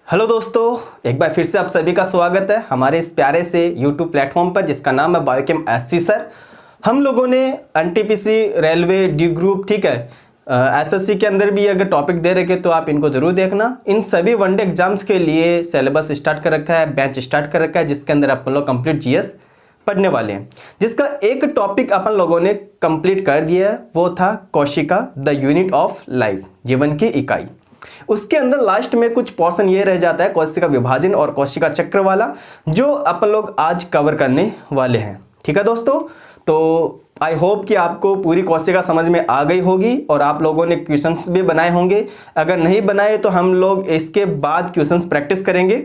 Hello दोस्तों, एक बार फिर से आप सभी का स्वागत है हमारे इस प्यारे से यूट्यूब प्लेटफॉर्म पर जिसका नाम है बायोकेम एससी सर। हम लोगों ने एनटीपीसी, रेलवे, डी ग्रुप, ठीक है, एसएससी के अंदर भी अगर टॉपिक दे रखे तो आप इनको जरूर देखना। इन सभी वनडे एग्जाम्स के लिए सिलेबस स्टार्ट कर रखा है, बैच स्टार्ट कर रखा है, जिसके अंदर अपन लोग कंप्लीट जीएस पढ़ने वाले हैं। जिसका एक टॉपिक अपन लोगों ने कंप्लीट कर दिया है, वो था कोशिका द यूनिट ऑफ लाइफ, जीवन की इकाई। उसके अंदर लास्ट में कुछ पोर्शन ये रह जाता है कोशिका विभाजन और कोशिका चक्र वाला, जो अपन लोग आज कवर करने वाले हैं। ठीक है दोस्तों, तो आई होप कि आपको पूरी कोशिका समझ में आ गई होगी और आप लोगों ने क्वेश्चंस भी बनाए होंगे। अगर नहीं बनाए तो हम लोग इसके बाद क्वेश्चंस प्रैक्टिस करेंगे,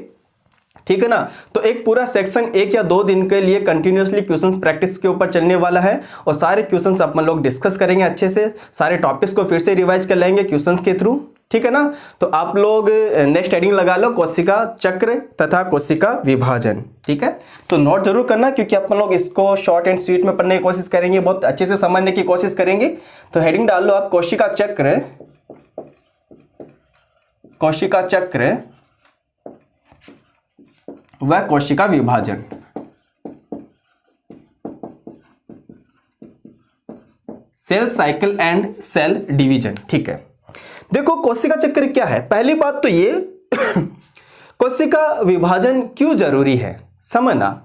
ठीक है ना। तो एक पूरा सेक्शन 1 या 2 दिन के लिए कंटिन्यूसली क्वेश्चंस प्रैक्टिस के ऊपर चलने वाला है और सारे क्वेश्चंस अपन लोग डिस्कस करेंगे अच्छे से, सारे टॉपिक्स को फिर से रिवाइज कर लेंगे क्वेश्चंस के थ्रू, ठीक है ना। तो आप लोग नेक्स्ट हेडिंग लगा लो कोशिका चक्र तथा कोशिका विभाजन, ठीक है। तो नोट जरूर करना क्योंकि अपन लोग इसको शॉर्ट एंड स्वीट में पढ़ने की कोशिश करेंगे, बहुत अच्छे से समझने की कोशिश करेंगे। तो हेडिंग डाल लो आप कोशिका चक्र, कोशिका चक्र व कोशिका विभाजन। Cell cycle and cell division, ठीक है। देखो कोशिका चक्र क्या है, पहली बात तो ये कोशिका विभाजन क्यों जरूरी है समझना।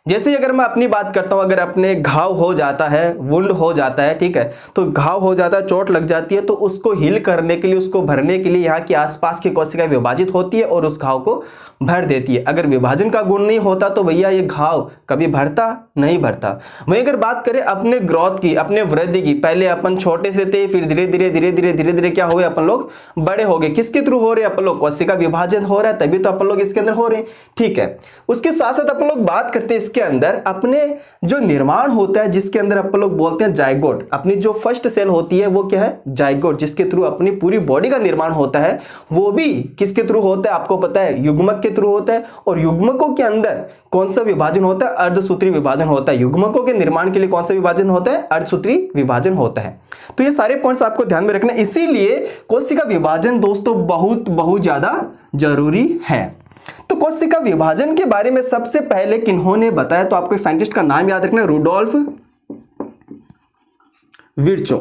जैसे अगर मैं अपनी बात करता हूं, अगर अपने घाव हो जाता है, वुंड हो जाता है, ठीक है, तो घाव हो जाता है, चोट लग जाती है, तो उसको हील करने के लिए, उसको भरने के लिए यहाँ की आसपास की कोशिका विभाजित होती है और उस घाव को भर देती है। अगर विभाजन का गुण नहीं होता तो भैया ये घाव कभी भरता नहीं भरता। वहीं अगर बात करें अपने ग्रोथ की, अपने वृद्धि की, पहले अपन छोटे से थे, फिर धीरे धीरे क्या हुए, अपन लोग बड़े हो गए। किसके थ्रू हो रहे हैं अपन लोग, कोशिका विभाजन हो रहा है, तभी तो अपन लोग इसके अंदर हो रहे हैं, ठीक है। उसके साथ साथ अपन लोग बात करते हैं इसके अंदर अपने जो निर्माण होता है, जिसके अंदर अपन लोग बोलते हैं जाइगोट। अपनी जो फर्स्ट सेल होती है वो क्या है, जाइगोट, जिसके थ्रू अपनी पूरी बॉडी का निर्माण होता है। वो भी किसके थ्रू होता है आपको पता है, युग्मक के थ्रू होता है। और युग्मकों के अंदर कौन सा विभाजन होता है, अर्धसूत्री विभाजन होता है। युग्मकों के निर्माण के लिए कौन सा विभाजन होता है, अर्धसूत्री विभाजन होता है। तो ये सारे पॉइंट्स आपको ध्यान में रखना, इसीलिए कोशिका विभाजन दोस्तों बहुत ज्यादा जरूरी है। तो कोशिका विभाजन के बारे में सबसे पहले किन्होंने बताया, तो आपको साइंटिस्ट का नाम याद रखना, रुडोल्फ विर्चो।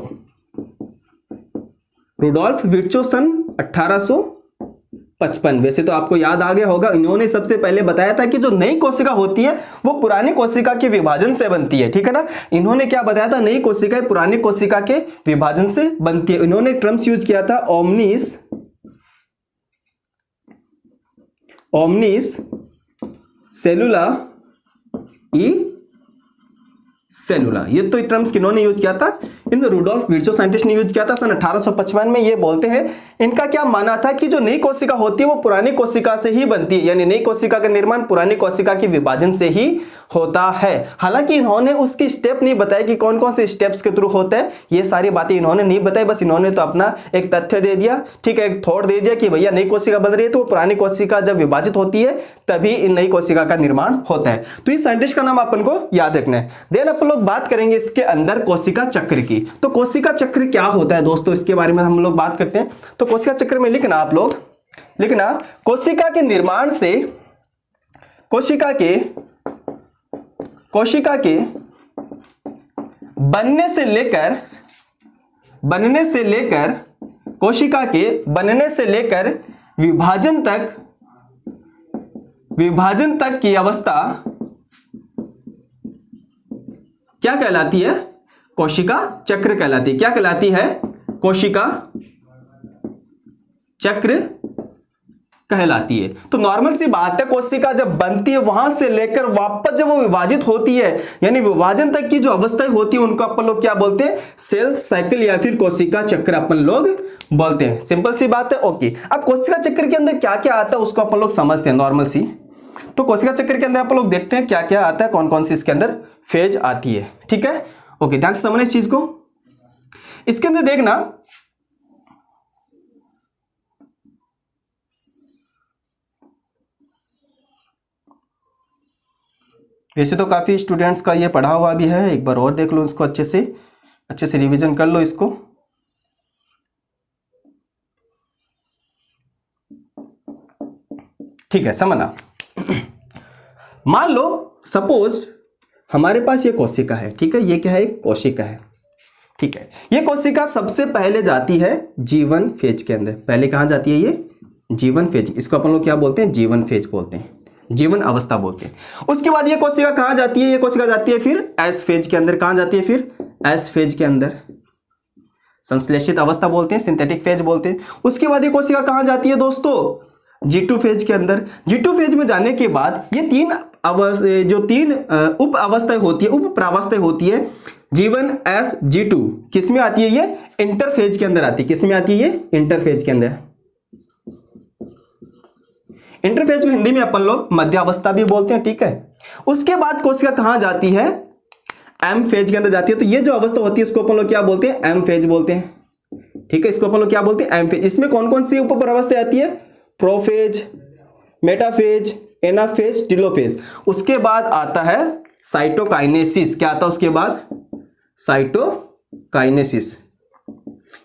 रुडोल्फ विर्चो सन 1855। वैसे तो आपको याद आ गया होगा, इन्होंने सबसे पहले बताया था कि जो नई कोशिका होती है वो पुरानी कोशिका के विभाजन से बनती है, ठीक है ना। इन्होंने क्या बताया था, नई कोशिका पुरानी कोशिका के विभाजन से बनती है। इन्होंने टर्म्स यूज किया था ओमनिस सेलुला ई सेलुला। ये तो टर्म्स किन्होंने यूज किया था, इन रुडोल्फ विर्चो साइंटिस्ट ने यूज किया था सन 1855 में। ये बोलते हैं, इनका क्या मानना था कि जो नई कोशिका होती है वो पुरानी कोशिका से ही बनती है, यानी नई कोशिका का निर्माण पुरानी कोशिका के विभाजन से ही होता है। हालांकि इन्होंने उसकी स्टेप नहीं बताया कि कौन कौन से स्टेप्स के थ्रू होता है, ये सारी बातें इन्होंने नहीं बताई। बस इन्होंने तो अपना एक तथ्य दे दिया, ठीक है, एक थॉट दे दिया कि भैया नई कोशिका बन रही है तो पुरानी कोशिका जब विभाजित होती है तभी इन नई कोशिका का निर्माण होता है। तो इस साइंटिस्ट का नाम अपन को याद रखना है। देन अपन लोग बात करेंगे इसके अंदर कोशिका चक्र की। तो कोशिका चक्र क्या होता है दोस्तों, इसके बारे में हम लोग बात करते हैं। तो कोशिका चक्र में लिखना, आप लोग लिखना, कोशिका के निर्माण से कोशिका के बनने से लेकर कोशिका के बनने से लेकर विभाजन तक की अवस्था क्या कहलाती है, कोशिका चक्र कहलाती है। क्या कहलाती है, कोशिका चक्र कहलाती है। तो नॉर्मल सी बात है, कोशिका जब बनती है वहां से लेकर वापस जब वो विभाजित होती है, यानी विभाजन तक की जो अवस्थाएं होती है उनको अपन लोग क्या बोलते हैं, सेल साइकिल या फिर कोशिका चक्र अपन लोग बोलते हैं। सिंपल सी बात है, ओके। अब कोशिका चक्र के अंदर क्या क्या आता है उसको अपन लोग समझते हैं नॉर्मल सी। तो कोशिका चक्र के अंदर अपन लोग देखते हैं क्या क्या आता है, कौन कौन सी इसके अंदर फेज आती है, ठीक है, ओके। ध्यान से समझना इस चीज को। इसके अंदर देखना, वैसे तो काफी स्टूडेंट्स का ये पढ़ा हुआ भी है, एक बार और देख लो इसको, अच्छे से रिवीजन कर लो इसको। ठीक है, समझना। मान लो सपोज हमारे पास ये कोशिका है, ठीक है, ये क्या है, एक कोशिका है, ठीक है। ये कोशिका सबसे पहले जाती है जीवन फेज के अंदर। पहले कहाँ जाती है ये, जीवन फेज, इसको अपन लोग क्या बोलते हैं, जीवन फेज बोलते हैं, जीवन अवस्था बोलते हैं। उसके बाद ये कोशिका कहाँ जाती है, ये कोशिका जाती है फिर एस फेज के अंदर। कहाँ जाती है फिर, एस फेज के अंदर, संश्लेषित अवस्था बोलते हैं, सिंथेटिक फेज बोलते हैं। उसके बाद ये कोशिका कहाँ जाती है दोस्तों, G2 फेज के अंदर। G2 फेज में जाने के बाद ये तीन उप अवस्थाएं होती है, उप प्रावस्थाएं होती है, जीवन एस G2 किस में आती है, ये इंटरफेज के अंदर आती है। किस में आती है, ये इंटरफेज के अंदर। इंटरफेज को हिंदी में अपन लोग मध्य अवस्था भी बोलते हैं, ठीक है। उसके बाद कोशिका कहां जाती है, एम फेज के अंदर जाती है। तो ये जो अवस्था होती है इसको अपन लोग क्या बोलते हैं, एम फेज बोलते हैं, ठीक है। इसको अपन लोग क्या बोलते हैं, एम फेज। इसमें कौन कौन सी उप अवस्था आती है, प्रोफेज, मेटाफेज, एनाफेज, टेलोफेज। उसके बाद आता है साइटोकाइनेसिस। क्या आता है उसके बाद, साइटोकाइनेसिस,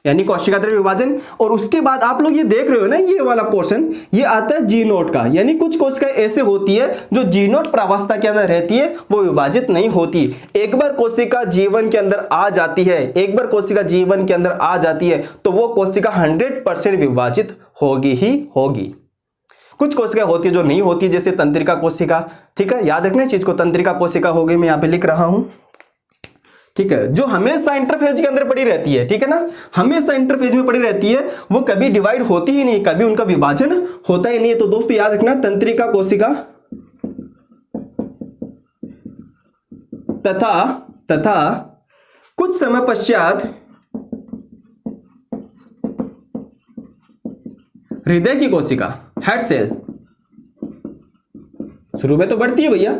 यानी कोशिका द्रव्य विभाजन। और उसके बाद आप लोग ये देख रहे हो ना, ये वाला पोर्शन ये आता है जी नोट का, यानी कुछ कोशिकाएं ऐसे होती है जो जी नोट प्रावस्था के अंदर रहती है, वो विभाजित नहीं होती। एक बार कोशिका जीवन के अंदर आ जाती है, एक बार कोशिका जीवन के अंदर आ जाती है तो वो कोशिका 100% विभाजित होगी ही होगी। कुछ कोशिका होती है जो नहीं होती, जैसे तंत्रिका कोशिका, ठीक है, याद रखना इस चीज को, तंत्रिका कोशिका हो गई, मैं यहाँ पे लिख रहा हूं, ठीक है, जो हमेशा इंटरफेज के अंदर पड़ी रहती है, ठीक है ना, हमेशा इंटरफेज में पड़ी रहती है, वो कभी डिवाइड होती ही नहीं, कभी उनका विभाजन होता ही नहीं है। तो दोस्तों याद रखना, तंत्रिका कोशिका तथा कुछ समय पश्चात हृदय की कोशिका, हेड सेल, शुरू में तो बढ़ती है भैया,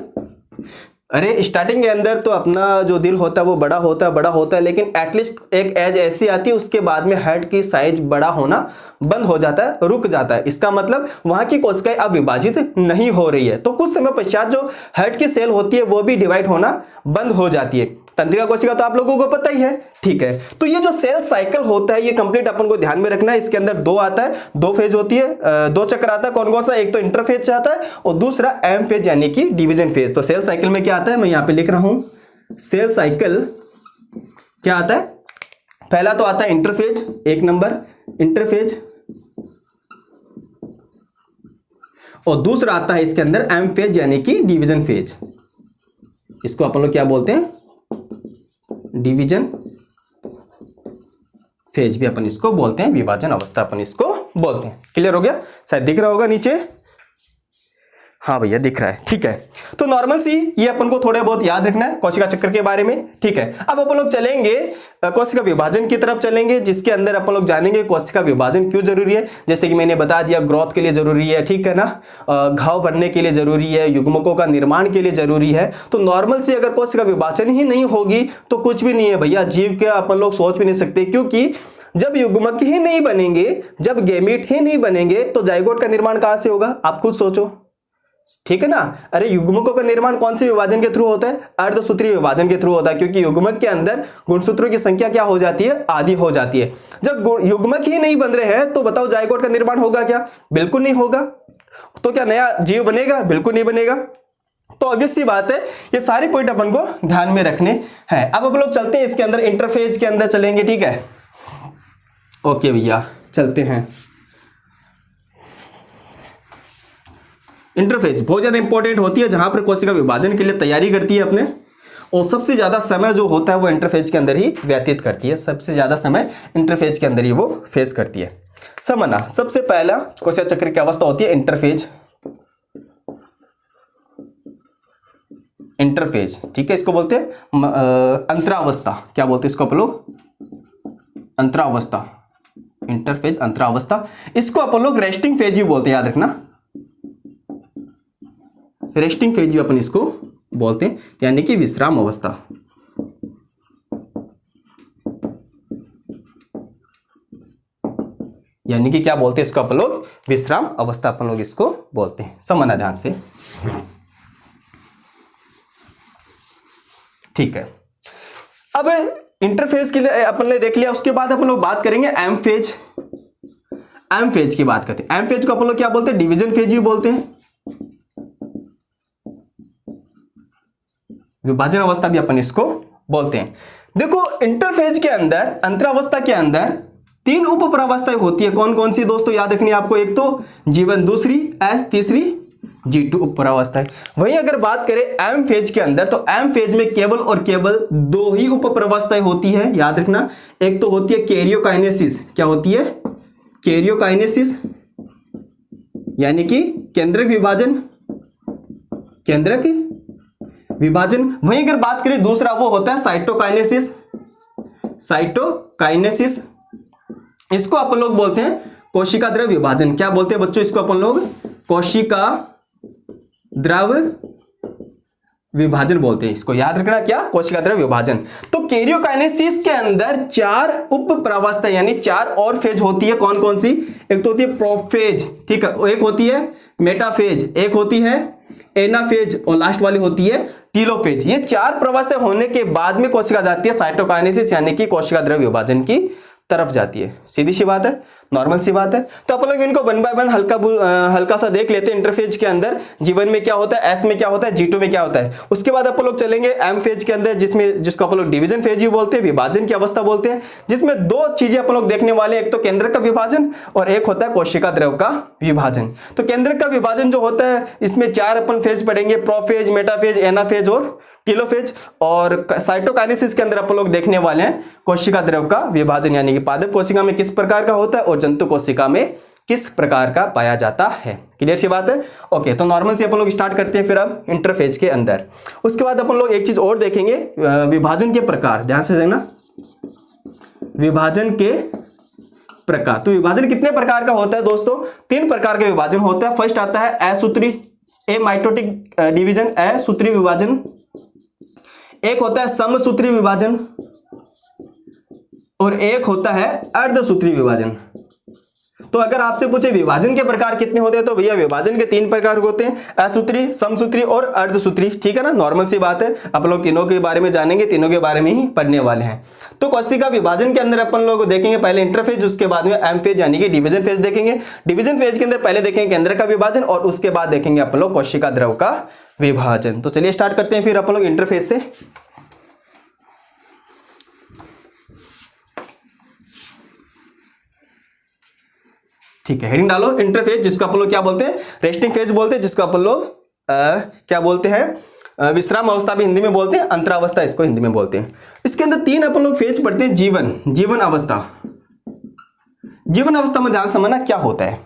अरे स्टार्टिंग के अंदर तो अपना जो दिल होता है वो बड़ा होता है, लेकिन एटलीस्ट एक एज ऐसी आती है उसके बाद में हेड की साइज बड़ा होना बंद हो जाता है, रुक जाता है। इसका मतलब वहां की कोशिकाएं अब विभाजित नहीं हो रही है। तो कुछ समय पश्चात जो हेड की सेल होती है वो भी डिवाइड होना बंद हो जाती है। तंत्रिका कोशिका तो आप लोगों को पता ही है, ठीक है। तो ये जो सेल साइकिल होता है ये कंप्लीट अपन को ध्यान में रखना है। इसके अंदर दो आता है, दो फेज होती है, दो चक्र आता है। कौन कौन सा, एक तो इंटरफेज आता है और दूसरा एम फेज यानी कि डिवीजन फेज। तो सेल साइकिल में क्या आता है, मैं यहां पे लिख रहा हूं, सेल साइकिल क्या आता है, पहला तो आता है इंटरफेज, एक नंबर इंटरफेज, और दूसरा आता है इसके अंदर एम फेज यानी कि डिवीजन फेज। इसको अपन लोग क्या बोलते हैं, डिवीजन फेज भी अपन इसको बोलते हैं, विभाजन अवस्था अपन इसको बोलते हैं। क्लियर हो गया, शायद दिख रहा होगा नीचे, हाँ भैया दिख रहा है, ठीक है। तो नॉर्मल सी ये अपन को थोड़े बहुत याद रखना है कोशिका चक्र के बारे में, ठीक है। अब अपन लोग चलेंगे कोशिका विभाजन की तरफ चलेंगे, जिसके अंदर अपन लोग जानेंगे कोशिका विभाजन क्यों जरूरी है। जैसे कि मैंने बता दिया, ग्रोथ के लिए जरूरी है, ठीक है ना, घाव भरने के लिए जरूरी है, युग्मकों का निर्माण के लिए जरूरी है। तो नॉर्मल से अगर कोशिका विभाजन ही नहीं होगी तो कुछ भी नहीं है भैया, जीव के अपन लोग सोच भी नहीं सकते। क्योंकि जब युग्मक ही नहीं बनेंगे, जब गैमीट ही नहीं बनेंगे तो जाइगोट का निर्माण कहां से होगा, आप खुद सोचो, ठीक है ना। अरे युग्मकों का निर्माण कौन से विभाजन के थ्रू होता है, अर्धसूत्रीय विभाजन के थ्रू होता है। क्योंकि युग्मक के अंदर गुणसूत्रों की संख्या क्या हो जाती है, आधी हो जाती है। जब युग्मक ही नहीं बन रहे हैं तो बताओ जाइगोट का निर्माण होगा क्या, बिल्कुल नहीं होगा। तो क्या नया जीव बनेगा, बिल्कुल नहीं बनेगा। तो ऑब्वियस सी बात है, ये सारे पॉइंट अपन को ध्यान में रखने हैं। अब हम लोग चलते हैं इसके अंदर, इंटरफेज के अंदर चलेंगे, ठीक है। ओके भैया चलते हैं। इंटरफेज बहुत ज्यादा इंपॉर्टेंट होती है, जहां पर कोशिका विभाजन के लिए तैयारी करती है अपने, और सबसे ज्यादा समय जो होता है वो इंटरफेज के अंदर ही व्यतीत करती है। सबसे ज्यादा समय इंटरफेज के अंदर ही वो फेस करती है। समझना, सबसे पहला कोशिका चक्र की अवस्था होती है इंटरफेज, इंटरफेज, ठीक है। इसको बोलते हैं अंतरावस्था, क्या बोलते हैं इसको अपन लोग, अंतरावस्था, इंटरफेज अंतरावस्था। इसको अपन लोग रेस्टिंग फेज ही बोलते हैं, याद रखना, रेस्टिंग फेज भी अपन इसको बोलते हैं, यानी कि विश्राम अवस्था। यानी कि क्या बोलते हैं इसको अपन लोग, विश्राम अवस्था अपन लोग इसको बोलते हैं। समझना ध्यान से, ठीक है। अब इंटरफेज के लिए अपन ने देख लिया, उसके बाद अपन लोग बात करेंगे एम फेज। एम फेज की बात करते हैं। एम फेज को अपन लोग क्या बोलते हैं, डिवीजन फेज भी बोलते हैं, विभाजन अवस्था भी अपन इसको बोलते हैं। देखो इंटरफेज के अंदर, अंतरावस्था के अंदर 3 उप प्रावस्थाएं होती है। कौन कौन सी दोस्तों याद रखनी है आपको? एक तो G1, दूसरी S, तीसरी G2 उप प्रावस्थाएं। वहीं अगर बात करें एम फेज के अंदर, तो एम फेज में केवल और केवल 2 ही उप प्रावस्थाएं होती है, याद रखना। एक तो होती है कैरियोकाइनेसिस। क्या होती है? कैरियोकाइनेसिस, यानी कि केंद्रक विभाजन, केंद्रक विभाजन। वहीं अगर बात करें दूसरा, वो होता है साइटोकाइनेसिस। साइटोकाइनेसिस, इसको अपन लोग बोलते हैं कोशिका द्रव विभाजन। क्या बोलते हैं बच्चों इसको? अपन लोग कोशिका द्रव विभाजन बोलते हैं इसको, याद रखना। क्या? कोशिका द्रव विभाजन। तो कैरियोकाइनेसिस के अंदर 4 उप प्रावस्था यानी 4 और फेज होती है। कौन कौन सी? एक तो होती है प्रोफेज, ठीक है, एक होती है मेटाफेज, एक होती है एनाफेज और लास्ट वाली होती है टीलोफेज। ये 4 प्रावस्था होने के बाद में कोशिका जाती है साइटोकाइनेसिस यानी कि कोशिका द्रव विभाजन की तरफ जाती है। सीधी सी बात है, नॉर्मल सी बात है। तो अपन लोग इनको 1 बाय 1 हल्का सा देख लेते हैं। इंटरफेज के अंदर G1 में क्या होता है, S में क्या होता है, G2 में क्या होता है। उसके बाद अपन लोग चलेंगे एम फेज के अंदर, जिसको अपन लोग डिवीजन फेज भी बोलते हैं, विभाजन की अवस्था बोलते हैं, जिसमें 2 चीजें अपन लोग देखने वाले हैं। एक तो केंद्रक का विभाजन और एक होता है कोशिका द्रव का विभाजन। तो केंद्रक का विभाजन जो होता है, इसमें 4 अपन फेज पढ़ेंगे, प्रोफेज, मेटाफेज, एनाफेज और टीलोफेज। और साइटोकाइनेसिस के अंदर अपन लोग देखने वाले हैं कोशिका द्रव का विभाजन, यानी कि पादप कोशिका में किस प्रकार का होता है और जंतु कोशिका में किस प्रकार का पाया जाता है। क्लियर सी बात है? ओके, तो नॉर्मल से अपन लोग स्टार्ट करते हैं फिर अब इंटरफेज के अंदर। उसके बाद अपन लोग एक चीज और देखेंगे, विभाजन के प्रकार। ध्यान से देखना, विभाजन के प्रकार। तो विभाजन कितने प्रकार का होता है दोस्तों? 3 प्रकार का विभाजन होता है। फर्स्ट आता है असूत्री, एमाइटोटिक डिवीजन, असूत्री विभाजन। एक होता है समसूत्री विभाजन और एक होता है अर्धसूत्री विभाजन। तो अगर आपसे पूछे विभाजन के प्रकार कितने होते हैं, तो भैया विभाजन के 3 प्रकार होते हैं, असूत्री, समसूत्री और अर्धसूत्री। ठीक है ना, नॉर्मल सी बात है। अपन लोग तीनों के बारे में जानेंगे, तीनों के बारे में ही पढ़ने वाले हैं। तो कोशिका विभाजन के अंदर अपन लोग देखेंगे पहले इंटरफेज, उसके बाद में एम फेज यानी कि डिवीजन फेज देखेंगे। डिवीजन फेज के अंदर पहले देखेंगे केंद्र का विभाजन और उसके बाद देखेंगे अपन लोग कोशिका द्रव का विभाजन। तो चलिए स्टार्ट करते हैं फिर अपन लोग इंटरफेज से। ठीक है, हेडिंग डालो इंटरफेज, जिसको अपन लोग क्या बोलते हैं? रेस्टिंग फेज बोलते हैं, जिसको अपन लोग क्या बोलते हैं? विश्राम अवस्था भी हिंदी में बोलते हैं, अंतरावस्था इसको हिंदी में बोलते हैं। इसके अंदर 3 अपन लोग फेज पढ़ते हैं। जीवन अवस्था। जीवन अवस्था में ध्यान समझना क्या होता है।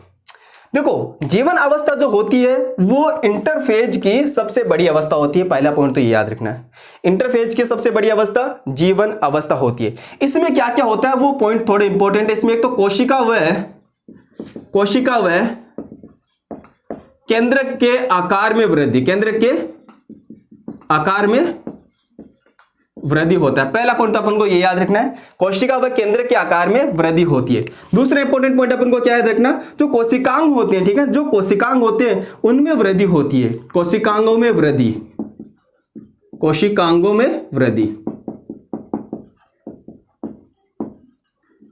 देखो, जीवन अवस्था जो होती है वो इंटरफेज की सबसे बड़ी अवस्था होती है। पहला पॉइंट तो ये याद रखना है, इंटरफेज की सबसे बड़ी अवस्था जीवन अवस्था होती है। इसमें क्या क्या होता है वो पॉइंट थोड़े इंपॉर्टेंट है। इसमें एक तो कोशिका व केंद्रक के आकार में वृद्धि, केंद्रक के आकार में वृद्धि होता है। पहला पॉइंट अपन को ये याद रखना है, कोशिका व केंद्रक के आकार में वृद्धि होती है। दूसरा इंपॉर्टेंट पॉइंट अपन को क्या याद रखना, जो कोशिकांग होते हैं, ठीक है, जो कोशिकांग होते हैं उनमें वृद्धि होती है। कोशिकांगों में वृद्धि, कोशिकांगों में वृद्धि।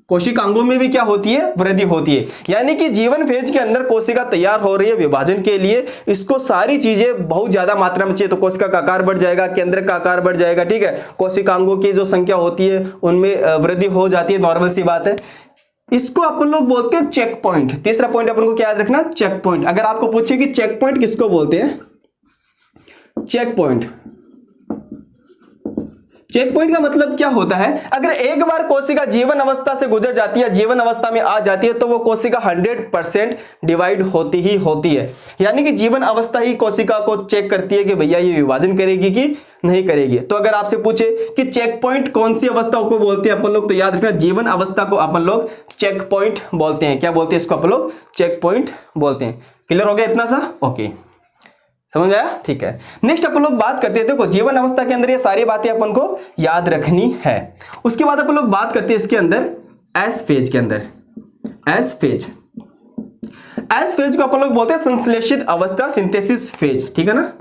कोशिकांगों में भी क्या होती है? वृद्धि होती है। यानी कि जीवन फेज के अंदर कोशिका तैयार हो रही है विभाजन के लिए, इसको सारी चीजें बहुत ज्यादा मात्रा में चाहिए, तो कोशिका का आकार बढ़ जाएगा, केंद्रक का आकार बढ़ जाएगा, ठीक है, कोशिकांगों की जो संख्या होती है उनमें वृद्धि हो जाती है, नॉर्मल सी बात है। इसको अपन लोग बोलते हैं चेक पॉइंट। तीसरा पॉइंट अपन को क्या याद रखना? Checkpoint. अगर आपको पूछे कि चेक पॉइंट किसको बोलते हैं, चेक पॉइंट, चेक पॉइंट का मतलब क्या होता है? अगर एक बार कोशिका जीवन अवस्था से गुजर जाती है, जीवन अवस्था में आ जाती है, तो वो कोशिका 100% डिवाइड होती ही होती है। यानी कि जीवन अवस्था ही कोशिका को चेक करती है कि भैया ये विभाजन करेगी कि नहीं करेगी। तो अगर आपसे पूछे कि चेक पॉइंट कौन सी अवस्था को बोलते हैं अपन लोग, तो याद रखना जीवन अवस्था को अपन लोग चेक पॉइंट बोलते हैं। क्या बोलते हैं इसको? अपन लोग चेक पॉइंट बोलते हैं। क्लियर हो गया इतना सा? ओके, समझ आया? ठीक है, नेक्स्ट अपन लोग बात करते हैं। देखो, जीवन अवस्था के अंदर ये सारी बातें अपन को याद रखनी है। उसके बाद अपन लोग बात करते हैं इसके अंदर एस फेज के अंदर। एस फेज को अपन लोग बोलते हैं संश्लेषित अवस्था, सिंथेसिस फेज, ठीक है ना,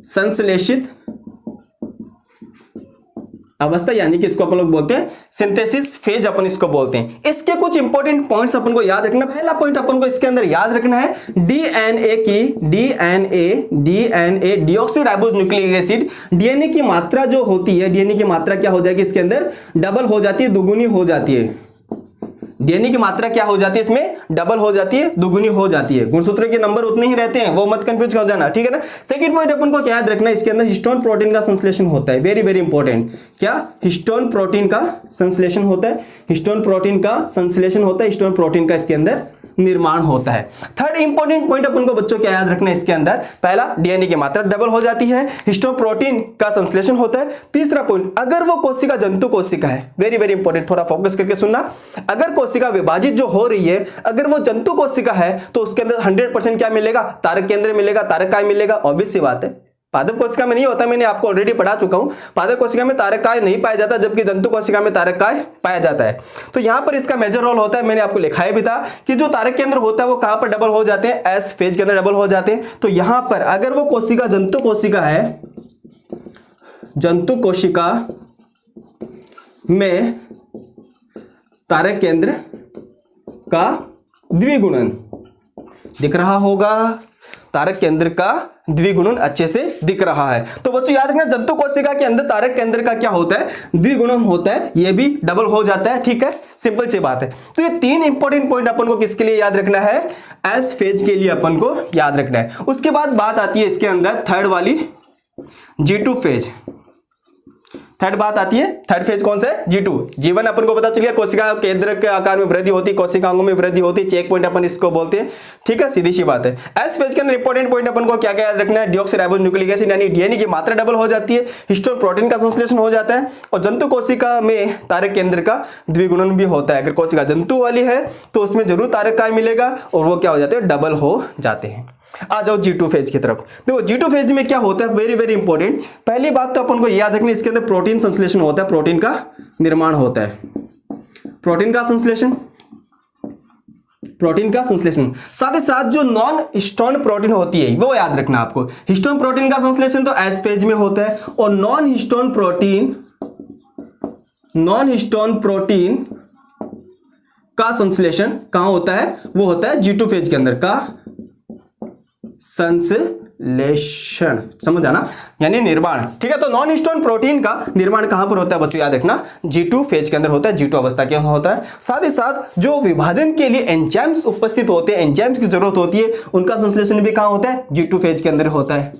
संश्लेषित अवस्था, यानी कि इसको अपन लोग बोलते हैं सिंथेसिस फेज, अपन इसको बोलते हैं। इसके कुछ इंपॉर्टेंट पॉइंट्स अपन को याद रखना। पहला पॉइंट अपन को इसके अंदर याद रखना है डीएनए की DNA deoxyribose nucleic acid, DNA की मात्रा जो होती है, डीएनए की मात्रा क्या हो जाएगी इसके अंदर, डबल हो जाती है, दुगुनी हो जाती है। डीएनए की मात्रा क्या हो जाती है इसमें, डबल हो जाती है, दुगुनी हो जाती है। गुणसूत्र के नंबर उतने ही रहते हैं, वो मत कंफ्यूज हो जाना, ठीक है ना। सेकंड पॉइंट अपन को क्या याद रखना है, इसके अंदर हिस्टोन प्रोटीन का संश्लेषण होता है, वेरी वेरी इंपॉर्टेंट। क्या, हिस्टोन प्रोटीन का संश्लेषण होता है, हिस्टोन प्रोटीन का संश्लेषण होता है, हिस्टोन प्रोटीन का इसके अंदर निर्माण होता है। थर्ड इंपॉर्टेंट पॉइंट अपन को बच्चों क्या याद रखना है इसके अंदर, पहला डीएनए की मात्रा डबल हो जाती है, हिस्टोन प्रोटीन का संश्लेषण होता है। तीसरा पॉइंट, अगर वो कोशिका जंतु कोशिका है, वेरी वेरी इंपॉर्टेंट, थोड़ा फोकस करके सुनना, अगर कोशिका विभाजित जो हो रही है, अगर वो जंतु कोशिका है तो उसके अंदर 100% क्या मिलेगा, तारक केंद्र मिलेगा, तारकाय मिलेगा। ऑब्वियस सी बात है, पादप कोशिका में नहीं होता, मैंने आपको ऑलरेडी पढ़ा चुका हूं। पादप कोशिका में तारकाय नहीं पाया जाता, जबकि जंतु कोशिका में तारकाय पाया जाता है। तो यहां पर इसका मेजर रोल होता है, मैंने आपको लिखाया भी था कि जो तारक केंद्र होता है वो कहां पर डबल हो जाते हैं, एस फेज के अंदर डबल हो जाते हैं। तो यहां पर अगर वो कोशिका जंतु कोशिका है, जंतु कोशिका में तारक केंद्र का द्विगुणन दिख रहा होगा, तारक केंद्र का द्विगुणन अच्छे से दिख रहा है। तो बच्चों याद रखना, जंतु कोशिका के अंदर तारक केंद्र का क्या होता है, द्विगुणन होता है, ये भी डबल हो जाता है, ठीक है, सिंपल सी बात है। तो ये तीन इंपॉर्टेंट पॉइंट अपन को किसके लिए याद रखना है, एस फेज के लिए अपन को याद रखना है। उसके बाद बात आती है इसके अंदर थर्ड वाली, G2 फेज। थर्ड बात आती है, थर्ड फेज कौन सा है, G2। जीवन अपन को पता चल गया, कोशिका केंद्र के आकार में वृद्धि होती है, कोशिकाओं में वृद्धि होती है, चेक पॉइंट अपन इसको बोलते हैं, ठीक है, सीधी सी बात है। एस फेज के अंदर इंपॉर्टेंट पॉइंट अपन को क्या क्या याद रखना है, डीऑक्सीराइबोज न्यूक्लिक एसिड यानी डीएनए की मात्रा डबल हो जाती है, हिस्टोन प्रोटीन का संश्लेषण हो जाता है, और जंतु कोशिका में तारक केंद्र का द्विगुणन भी होता है। अगर कोशिका जंतु वाली है तो उसमें जरूर तारकाय मिलेगा, और वो क्या हो जाते हैं, डबल हो जाते हैं। आ जाओ G2 फेज की तरफ। देखो G2 फेज में क्या होता है, वेरी वेरी इंपॉर्टेंट। पहली बात तो अपन को याद रखनी, इसके अंदर प्रोटीन संश्लेषण होता है, प्रोटीन का निर्माण होता है, प्रोटीन का संश्लेषण, प्रोटीन का संश्लेषण। साथ ही साथ जो नॉन हिस्टोन प्रोटीन होती है वो याद रखना आपको। हिस्टोन प्रोटीन का संश्लेषण तो एस फेज में होता है, और नॉन हिस्टोन प्रोटीन का संश्लेषण कहां होता है, वो होता है G2 फेज के अंदर का संश्लेषण, समझ आना, यानी निर्माण, ठीक है। तो नॉन हिस्टोन प्रोटीन का निर्माण कहां पर होता है बच्चों, याद रखना, G2 फेज के अंदर होता है, G2 अवस्था के अंदर होता है। साथ ही साथ जो विभाजन के लिए एंजाइम्स उपस्थित होते हैं, एंजाइम्स की जरूरत होती है, उनका संश्लेषण भी कहां होता है, G2 फेज के अंदर होता है।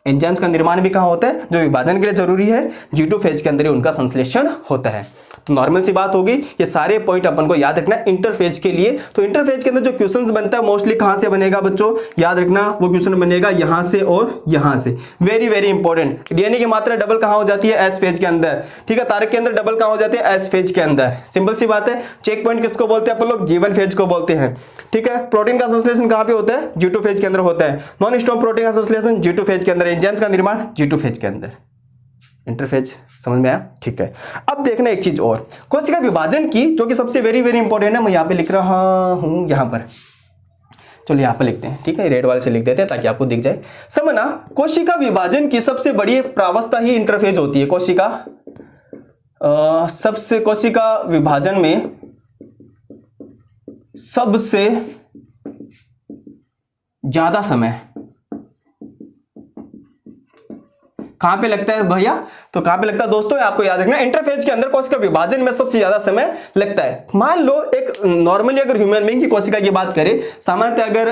एंजाइम्स का निर्माण भी कहां होता है, जो विभाजन के लिए जरूरी है, G2 फेज के अंदर ही उनका संश्लेषण होता है। तो नॉर्मल सी बात होगी, ये सारे पॉइंट अपन को याद रखना है इंटरफेज के लिए। तो इंटरफेज के अंदर जो क्वेश्चंस बनता है मोस्टली कहां से बनेगा बच्चों, याद रखना, वो क्वेश्चन बनेगा यहां से और यहां से, वेरी वेरी इंपॉर्टेंट। डीएनए की मात्रा डबल कहां हो जाती है, एस फेज के अंदर, ठीक है। तारक के अंदर डबल कहां हो जाती है, एस फेज के अंदर, सिंपल सी बात है। चेक पॉइंट किसको बोलते हैं अपन लोग, G1 फेज को बोलते हैं, ठीक है। प्रोटीन का संश्लेषण कहां पे होता है, G2 फेज के अंदर होता है। नॉन हिस्टोन प्रोटीन का संश्लेषण G2 फेज के अंदर, एंजाइम्स का निर्माण G2 फेज के अंदर। इंटरफेज समझ में आया, ठीक है। अब देखना एक चीज और, कोशिका विभाजन की, जो कि सबसे वेरी वेरी इंपॉर्टेंट है, मैं यहां पे लिख रहा हूं, यहां पर, चलो यहां पर लिखते हैं, ठीक है, रेड वाले से लिख देते हैं ताकि आपको दिख जाए। समझना, कोशिका विभाजन की सबसे बड़ी प्रावस्था ही इंटरफेज होती है। कोशिका विभाजन में सबसे ज्यादा समय कहां पे लगता है भैया, तो कहां पे लगता है दोस्तों, आपको याद रखना, इंटरफेज के अंदर कोशिका विभाजन में सबसे ज्यादा समय लगता है। मान लो एक नॉर्मली अगर ह्यूमन बीइंग की कोशिका की बात करें, सामान्यतः अगर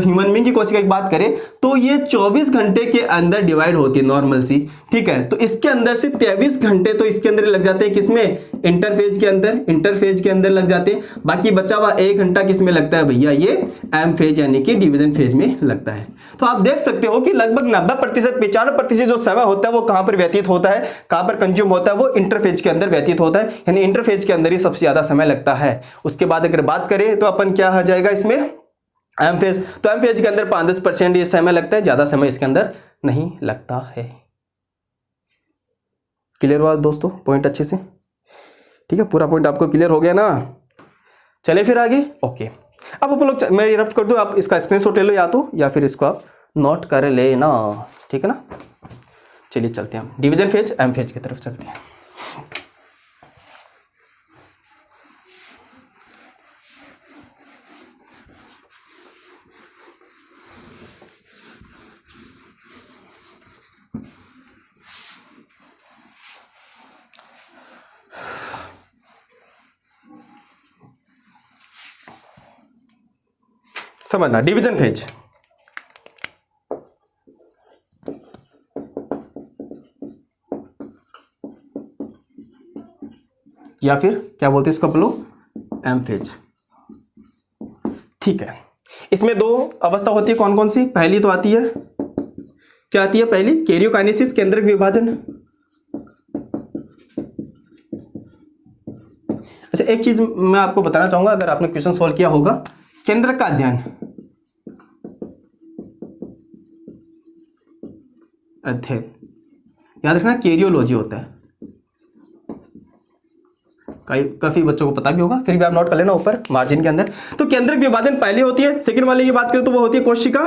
ह्यूमन बीइंग की कोशिका की बात करें तो ये 24 घंटे के अंदर डिवाइड होती है नॉर्मल सी, ठीक है। तो इसके अंदर से 23 घंटे तो इसके अंदर लग जाते हैं, किसमें, इंटरफेज के अंदर लग जाते हैं। बाकी बचा हुआ 1 घंटा किसमें लगता है भैया, ये एम फेज यानी कि डिवीजन फेज में लगता है। तो आप देख सकते हो कि लगभग 90%, 95% जो समय होता है वो कहां पर व्यतीत होता है, कहां पर कंज्यूम होता है, वो इंटरफेज के अंदर व्यतीत होता है, यानी इंटरफेज के अंदर ही सबसे ज्यादा समय लगता है। उसके बाद अगर बात करें तो अपन क्या आ जाएगा इसमें, एम फेज, तो एम फेज के अंदर 5-10% ये समय लगता है, ज्यादा समय इसके अंदर नहीं लगता है। क्लियर हुआ दोस्तों पॉइंट अच्छे से, ठीक है, पूरा पॉइंट आपको क्लियर हो गया ना। चले फिर आगे, ओके। अब आप लोग, मैं रफ्ट कर दूं, आप इसका स्क्रीनशॉट ले लो या फिर इसको आप नोट कर लेना, ठीक है ना। चलिए चलते हैं हम डिवीजन फेज एम फेज की तरफ चलते हैं। समझना डिवीजन फेज या फिर क्या बोलते हैं इसको अपन लोग एम फेज। ठीक है, इसमें दो अवस्था होती है, कौन कौन सी? पहली तो आती है, क्या आती है पहली? कैरियोकाइनेसिस, केंद्रक विभाजन। अच्छा, एक चीज मैं आपको बताना चाहूंगा, अगर आपने क्वेश्चन सॉल्व किया होगा, केंद्रक का अध्ययन याद रखना कैरियोलॉजी होता है। काफी बच्चों को पता भी होगा, फिर भी आप नोट कर लेना ऊपर मार्जिन के अंदर। तो केंद्रक विभाजन पहली होती है। सेकंड वाले की बात करें तो वो होती है कोशिका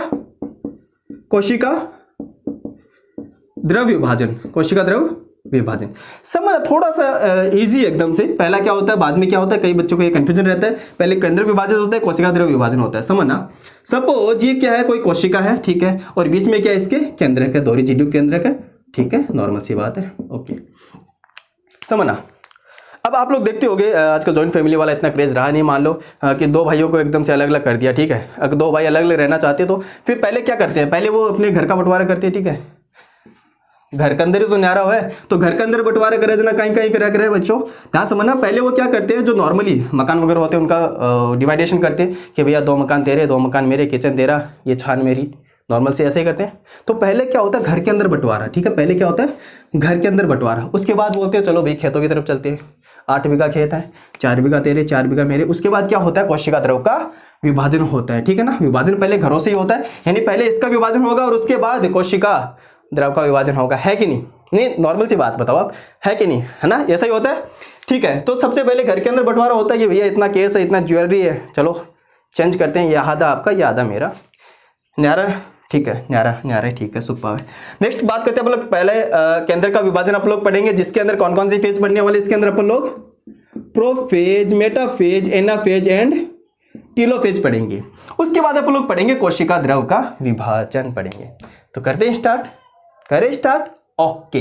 द्रव विभाजन। कोशिका द्रव विभाजन समझ थोड़ा सा इजी एकदम से। पहला क्या होता है, बाद में क्या होता है, कई बच्चों को ये कंफ्यूजन रहता है। पहले केंद्रक विभाजन होता है, कोशिका द्रव विभाजन होता है। समझना, सपोज ये क्या है, कोई कोशिका है, ठीक है, और बीच में क्या है, इसके केंद्रक है, दोहरी केंद्रक है, ठीक है, नॉर्मल सी बात है, ओके। समझना, अब आप लोग देखते होंगे आजकल जॉइंट फैमिली वाला इतना क्रेज रहा नहीं। मान लो कि दो भाइयों को एकदम से अलग अलग कर दिया, ठीक है। अगर दो भाई अलग अलग रहना चाहते हैं तो फिर पहले क्या करते हैं, पहले वो अपने घर का बंटवारा करते हैं, ठीक है। घर के अंदर ही तो न्यारा है, तो घर के अंदर बंटवारा करे जना, कहीं कहीं करा करे बच्चों। ध्यान समझना, पहले वो क्या करते हैं, जो नॉर्मली मकान वगैरह होते हैं उनका डिवाइडेशन करते हैं कि भैया 2 मकान तेरे, 2 मकान मेरे, किचन तेरा, ये छान मेरी, नॉर्मल से ऐसे ही करते हैं। तो पहले क्या होता है, घर के अंदर बंटवारा, ठीक है, पहले क्या होता है घर के अंदर बंटवारा। उसके बाद बोलते हैं चलो भाई खेतों की तरफ चलते हैं, 8 बीघा खेत है, 4 बीघा तेरे, 4 बीघा मेरे। उसके बाद क्या होता है, कोशिका द्रव का विभाजन होता है, ठीक है ना। विभाजन पहले घरों से ही होता है, यानी पहले इसका विभाजन होगा और उसके बाद कोशिका द्रव का विभाजन होगा, है कि नहीं? नहीं, नॉर्मल सी बात बताओ आप, है कि नहीं, है ना, ऐसा ही होता है, ठीक है। तो सबसे पहले घर के अंदर बंटवारा होता है कि भैया इतना केस है, इतना ज्वेलरी है, चलो चेंज करते हैं, ये आधा आपका, ये आधा मेरा, न्यारा, ठीक है, न्यारा ठीक है, सुपर है। नेक्स्ट बात करते हैं अपन लोग, पहले केंद्र का विभाजन आप लोग पढ़ेंगे, जिसके अंदर कौन कौन सी फेज पढ़ने वाले, इसके अंदर अपन लोग prophase, metaphase, anaphase and telophase पढ़ेंगे। उसके बाद अपन लोग पढ़ेंगे कोशिका द्रव का विभाजन पढ़ेंगे। तो करते हैं स्टार्ट, करें स्टार्ट, ओके।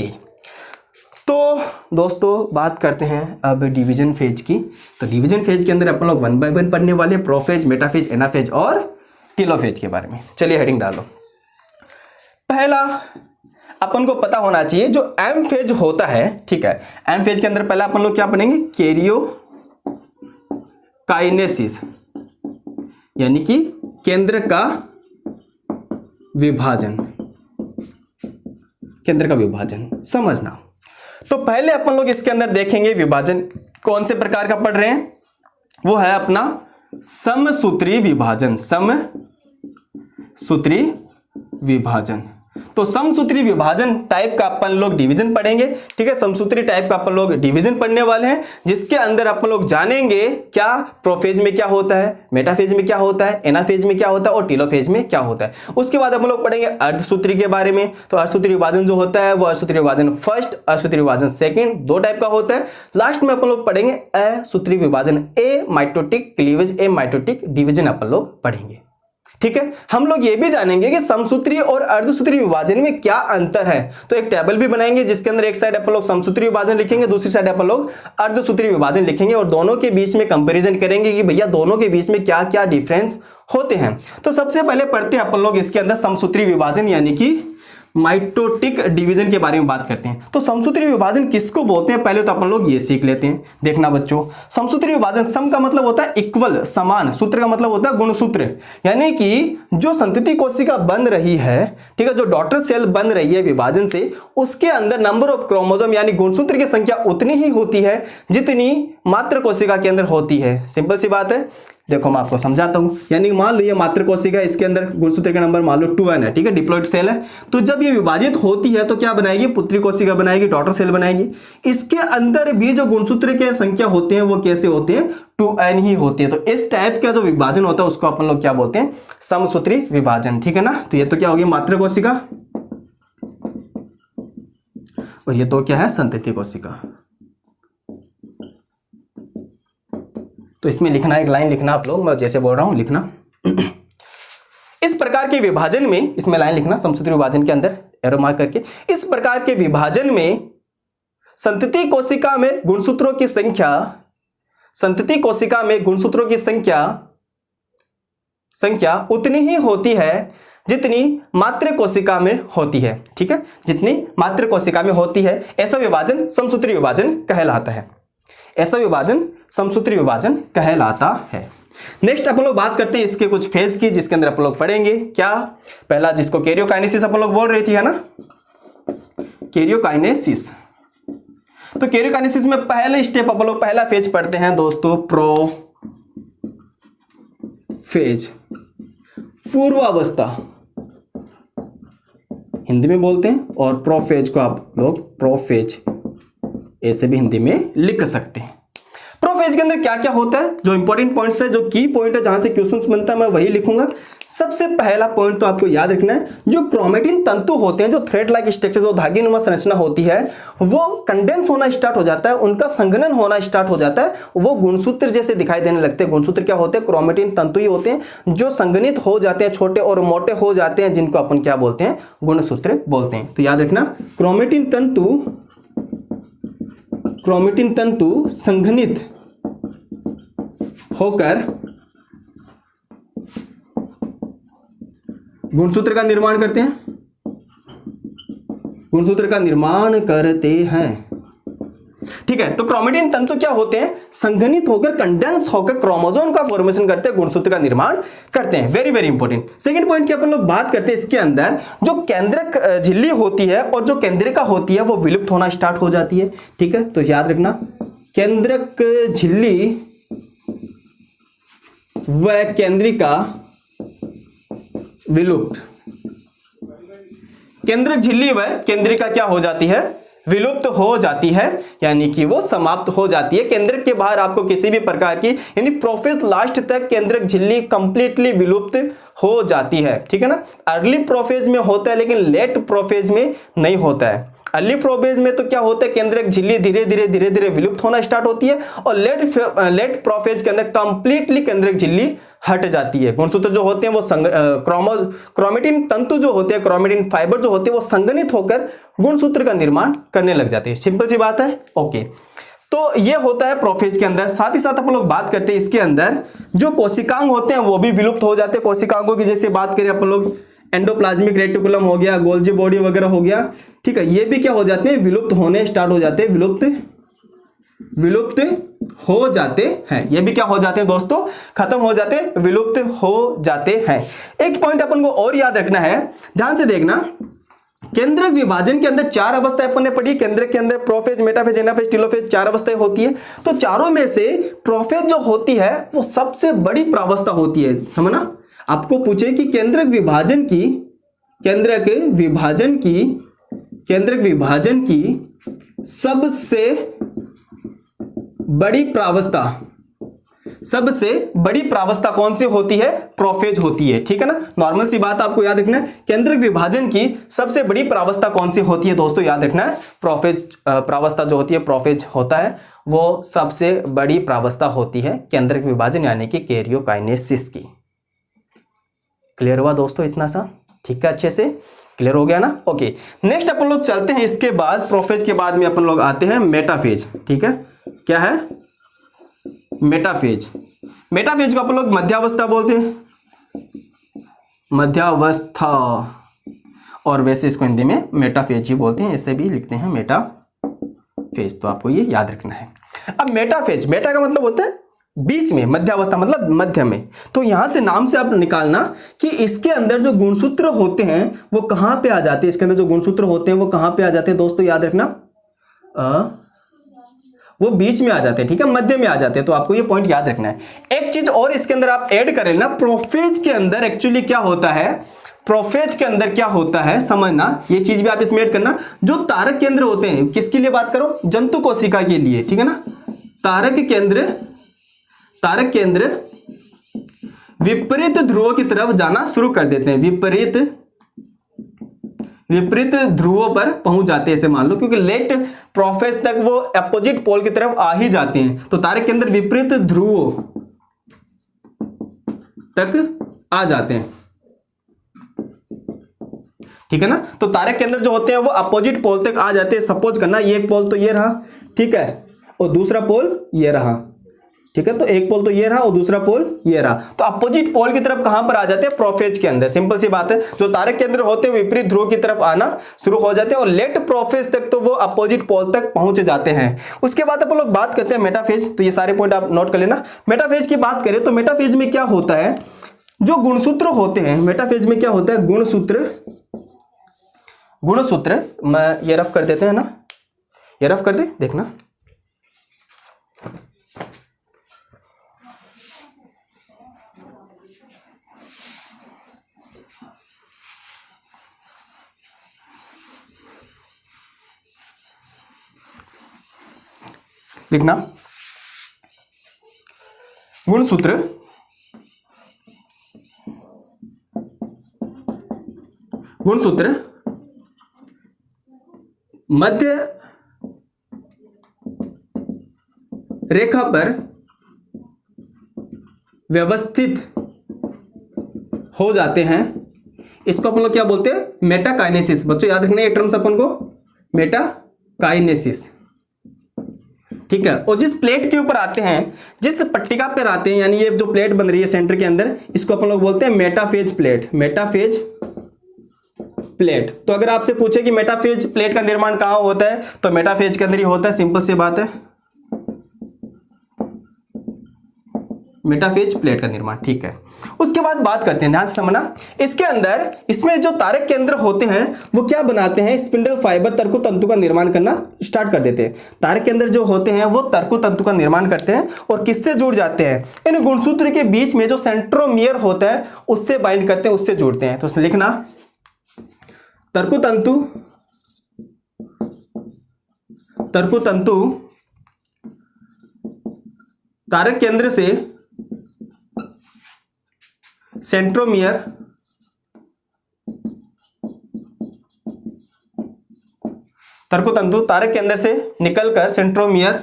तो दोस्तों बात करते हैं अब डिवीजन फेज की। तो डिवीजन फेज के अंदर अपन लोग 1 बाय 1 पढ़ने वाले प्रोफेज, मेटाफेज, एनाफेज और टीलोफेज के बारे में। चलिए हेडिंग डालो। पहला अपन को पता होना चाहिए जो एम फेज होता है, ठीक है। एम फेज के अंदर पहला अपन लोग क्या पढ़ेंगे, कैरियोकाइनेसिस, यानी कि केंद्र का विभाजन, केंद्र का विभाजन समझना। तो पहले अपन लोग इसके अंदर देखेंगे विभाजन कौन से प्रकार का पढ़ रहे हैं, वो है अपना समसूत्री विभाजन, समसूत्री विभाजन। तो समसूत्री विभाजन टाइप का अपन लोग डिवीजन पढ़ेंगे, ठीक है। समसूत्री टाइप का अपन लोग डिवीजन पढ़ने वाले हैं, जिसके अंदर अपन लोग जानेंगे क्या प्रोफेज में क्या होता है, मेटाफेज में क्या होता है, एनाफेज में क्या होता है और टीलोफेज में क्या होता है। उसके बाद अपन लोग पढ़ेंगे अर्धसूत्री के बारे में। तो अर्धसूत्री विभाजन जो होता है वो अर्धसूत्री विभाजन फर्स्ट, अर्धसूत्री विभाजन सेकंड, 2 टाइप का होता है। लास्ट में अपन लोग पढ़ेंगे असूत्री विभाजन, ए माइटोटिक क्लीवेज, ए माइटोटिक डिवीजन अपन लोग पढ़ेंगे, ठीक है। हम लोग ये भी जानेंगे कि समसूत्री और अर्धसूत्री विभाजन में क्या अंतर है। तो एक टेबल भी बनाएंगे जिसके अंदर एक साइड अपन लोग समसूत्री विभाजन लिखेंगे, दूसरी साइड अपन लोग अर्धसूत्री विभाजन लिखेंगे और दोनों के बीच में कंपैरिजन करेंगे कि भैया दोनों के बीच में क्या क्या डिफरेंस होते हैं। तो सबसे पहले पढ़ते हैं अपन लोग इसके अंदर समसूत्री विभाजन यानी कि माइटोटिक डिवीजन के बारे में बात करते हैं। तो समसूत्री विभाजन किसको बोलते हैं, पहले तो अपन लोग ये सीख लेते हैं। देखना बच्चों, समसूत्री विभाजन, सम का मतलब होता है इक्वल, समान, सूत्र का मतलब होता है गुणसूत्र, यानी कि जो संतति कोशिका बन रही है, ठीक है, जो डॉटर सेल बन रही है विभाजन से, उसके अंदर नंबर ऑफ क्रोमोसोम यानी गुणसूत्र की संख्या उतनी ही होती है जितनी मात्र कोशिका के अंदर होती है। सिंपल सी बात है, देखो मैं आपको समझाता हूं। यानी मान लो ये मात्र कोशिका, इसके अंदर गुणसूत्र का नंबर मान लो 2n है, ठीक है, डिप्लॉइड सेल है। तो जब ये विभाजित होती है तो क्या बनाएगी, पुत्री कोशिका बनाएगी, डॉटर सेल बनाएगी। इसके अंदर भी जो गुणसूत्र के संख्या होते हैं वो कैसे होते हैं, 2n ही होते हैं। तो इस टाइप का जो विभाजन होता है उसको अपन लोग क्या बोलते हैं, समसूत्री विभाजन, ठीक है ना। तो ये तो क्या होगी, मात्र कोशिका, और ये तो क्या है, संतति कोशिका। तो इसमें लिखना, एक लाइन लिखना आप लोग, मैं जैसे बोल रहा हूं लिखना। इस प्रकार के विभाजन में, इसमें लाइन लिखना समसूत्री विभाजन के अंदर एरो मार्क करके, इस प्रकार के विभाजन में संतति कोशिका में गुणसूत्रों की संख्या, संतति कोशिका में गुणसूत्रों की संख्या उतनी ही होती है जितनी मात्र कोशिका में होती है। ठीक है, जितनी मात्र कोशिका में होती है। ऐसा विभाजन समसूत्री विभाजन कहलाता है। ऐसा विभाजन समसूत्री विभाजन कहलाता है। नेक्स्ट अपन लोग बात करते हैं इसके कुछ फेज की, जिसके अंदर अपन लोग पढ़ेंगे क्या, पहला जिसको कैरियोकाइनेसिस अपन लोग बोल रही थी, है ना, कैरियोकाइनेसिस। तो कैरियोकाइनेसिस में पहले स्टेप अपन लोग, पहला फेज पढ़ते हैं दोस्तों, प्रोफेज, पूर्वावस्था हिंदी में बोलते हैं, और प्रोफेज को आप लोग प्रोफेज ऐसे भी हिंदी में लिख सकते हैं। प्रोफेज के अंदर क्या क्या होता है, जो इंपॉर्टेंट पॉइंट्स है, जो की पॉइंट है, जहां से क्वेश्चंस बनता है, मैं वही लिखूंगा। सबसे पहला पॉइंट तो आपको याद रखना है, जो क्रोमेटिन तंतु होते हैं, जो थ्रेड लाइक स्ट्रक्चर, जो धागेनुमा संरचना होती है, वो कंडेंस होना स्टार्ट हो जाता है, उनका संघनन होना स्टार्ट हो जाता है, वो गुणसूत्र जैसे दिखाई देने लगते हैं। गुणसूत्र क्या होते हैं, क्रोमेटिन तंतु ही होते हैं, जो संघनित हो जाते हैं, छोटे और मोटे हो जाते हैं, जिनको अपन क्या बोलते हैं, गुणसूत्र बोलते हैं। तो याद रखना, क्रोमेटिन तंतु संघनित होकर गुणसूत्र का निर्माण करते हैं, गुणसूत्र का निर्माण करते हैं। ठीक है, तो क्रोमेटिन तंतु क्या होते हैं, संघनित होकर, कंडेंस होकर क्रोमोसोम का फॉर्मेशन करते हैं, गुणसूत्र का निर्माण करते हैं। Very very important. Second point की अपन लोग बात करते हैं, इसके अंदर जो केंद्रक झिल्ली होती है और जो केंद्रिका होती है, वो विलुप्त होना स्टार्ट हो जाती है। ठीक है, तो याद रखना, केंद्रक झिल्ली व केंद्रिका विलुप्त, केंद्रक झिल्ली व केंद्रिका क्या हो जाती है, विलुप्त हो जाती है, यानी कि वो समाप्त हो जाती है। केंद्रक के बाहर आपको किसी भी प्रकार की, यानी प्रोफेज लास्ट तक केंद्रक झिल्ली कंप्लीटली विलुप्त हो जाती है। ठीक है ना, अर्ली प्रोफेज में होता है, लेकिन लेट प्रोफेज में नहीं होता है। अर्ली प्रोफेज में तो क्या होता है, केंद्रक झिल्ली धीरे धीरे विलुप्त होना स्टार्ट होती है, और लेट प्रोफेज के अंदर कंप्लीटली केंद्रक झिल्ली हट जाती है। गुणसूत्र जो होते हैं वो क्रोमेटिन तंतु जो होते हैं, क्रोमेटिन फाइबर जो होते हैं, वो संघनित होकर गुणसूत्र का निर्माण करने लग जाते हैं। सिंपल सी बात है। ओके, तो ये होता है प्रोफेज के अंदर। साथ ही साथ अपन लोग बात करते हैं, इसके अंदर जो कोशिकांग होते हैं वो भी विलुप्त हो जाते हैं। कोशिकांगों की जैसे बात करें अपन लोग, एंडोप्लाज्मिक रेटिकुलम हो गया, गोल्जी बॉडी वगैरह हो गया। ठीक है, ये भी क्या हो जाते हैं, विलुप्त होने स्टार्ट हो जाते हैं, विलुप्त हो जाते हैं। ये भी क्या हो जाते हैं दोस्तों, खत्म हो जाते हैं, विलुप्त हो जाते हैं। एक पॉइंट अपन को और याद रखना है, ध्यान से देखना, केंद्रक विभाजन के अंदर चार अवस्थाएं अपन ने पढ़ी। केंद्रक के अंदर प्रोफेज, मेटाफेज, एनाफेज, टेलोफेज, चार अवस्थाएं होती है। तो चारों में से प्रोफेज जो होती है वो सबसे बड़ी प्रावस्था होती है। समझना, आपको पूछे कि केंद्रक विभाजन की सबसे बड़ी प्रावस्था कौन सी होती है, प्रोफेज होती है। ठीक है ना, नॉर्मल सी बात आपको याद रखना है, केंद्रक विभाजन की सबसे बड़ी प्रावस्था कौन सी होती है दोस्तों, याद रखना है, प्रोफेज प्रावस्था जो होती है, प्रोफेज होता है, वो सबसे बड़ी प्रावस्था होती है केंद्रक विभाजन यानी कि कैरियोकाइनेसिस की। क्लियर हुआ दोस्तों इतना सा? ठीक है, अच्छे से क्लियर हो गया ना। ओके, नेक्स्ट अपन लोग चलते हैं, इसके बाद प्रोफेज के बाद में अपन लोग आते हैं मेटाफेज। ठीक है, क्या है, मेटाफेज। मेटाफेज को अपन लोग मध्यावस्था बोलते हैं, मध्यावस्था, और वैसे इसको हिंदी में मेटाफेज ही बोलते हैं, ऐसे भी लिखते हैं मेटाफेज। तो आपको ये याद रखना है। अब मेटाफेज, मेटा का मतलब होता है बीच में, मध्यावस्था मतलब मध्य में। तो यहां से नाम से आप निकालना कि इसके अंदर जो गुणसूत्र होते हैं वो कहां पे आ जाते हैं, इसके अंदर जो गुणसूत्र होते हैं वो कहां पे आ जाते हैं दोस्तों, याद रखना, वो बीच में आ जाते हैं। ठीक है, मध्य में आ जाते हैं। तो आपको ये पॉइंट याद रखना है। एक चीज और इसके अंदर आप ऐड करें ना, प्रोफेज के अंदर एक्चुअली क्या होता है, प्रोफेज के अंदर क्या होता है समझना, ये चीज भी आप इसमें ऐड करना। जो तारक केंद्र होते हैं, किसके लिए बात करो, जंतु कोशिका के लिए। ठीक है ना, तारक केंद्र विपरीत ध्रुवों की तरफ जाना शुरू कर देते हैं, विपरीत ध्रुवों पर पहुंच जाते हैं, ऐसे मान लो, क्योंकि लेट प्रोफेज तक वो अपोजिट पोल की तरफ आ ही जाते हैं, तो तारे के अंदर विपरीत ध्रुवों तक आ जाते हैं, ठीक है ना। तो तारे के अंदर जो होते हैं वो अपोजिट पोल तक आ जाते हैं। सपोज करना ये एक पोल तो ये रहा, ठीक है, और दूसरा पोल ये रहा, ठीक है, तो एक पोल तो ये रहा और दूसरा पोल ये रहा, तो अपोजिट पोल की तरफ कहां पर आ जाते हैं, प्रोफेज के अंदर। सिंपल सी बात है, जो तारे के अंदर होते हैं विपरीत ध्रुव की तरफ आना शुरू हो जाते हैं और लेट प्रोफेज तक तो वो अपोजिट पोल तक पहुंच जाते हैं। उसके बाद अपन लोग बात करते हैं मेटाफेज। तो ये सारे पॉइंट आप नोट कर लेना। मेटाफेज की बात करें तो मेटाफेज में क्या होता है, जो गुणसूत्र होते हैं, मेटाफेज में क्या होता है, गुणसूत्र मैं ये रफ कर देते हैं ना, ये रफ कर दे, देखना। लिखना गुणसूत्र मध्य रेखा पर व्यवस्थित हो जाते हैं। इसको अपन लोग क्या बोलते हैं, मेटाकाइनेसिस। बच्चों याद रखना ये टर्म्स अपन को, मेटाकाइनेसिस, ठीक है। और जिस प्लेट के ऊपर आते हैं, जिस पट्टिका पर आते हैं, यानी ये जो प्लेट बन रही है सेंटर के अंदर, इसको अपन लोग बोलते हैं मेटाफेज प्लेट, मेटाफेज प्लेट। तो अगर आपसे पूछे कि मेटाफेज प्लेट का निर्माण कहां होता है, तो मेटाफेज के अंदर ही होता है, सिंपल सी बात है, मेटाफेज प्लेट का निर्माण, ठीक है। उसके बाद बात करते हैं, ध्यान से समझना, इसके अंदर, इसमें जो तारक केंद्र होते हैं वो क्या बनाते हैं, स्पिंडल फाइबर तर्कु तंतु का निर्माण करना स्टार्ट कर देते हैं। तारक केंद्र जो होते हैं वो तर्कु तंतु का निर्माण करते हैं और किससे जुड़ जाते हैं, इन गुणसूत्र के बीच में जो सेंट्रोमियर होता है उससे बाइंड करते हैं, उससे जुड़ते हैं। तो लिखना तर्कु तंतु तारक केंद्र से सेंट्रोमियर तर्कु तंतु तारक केंद्र से निकलकर सेंट्रोमियर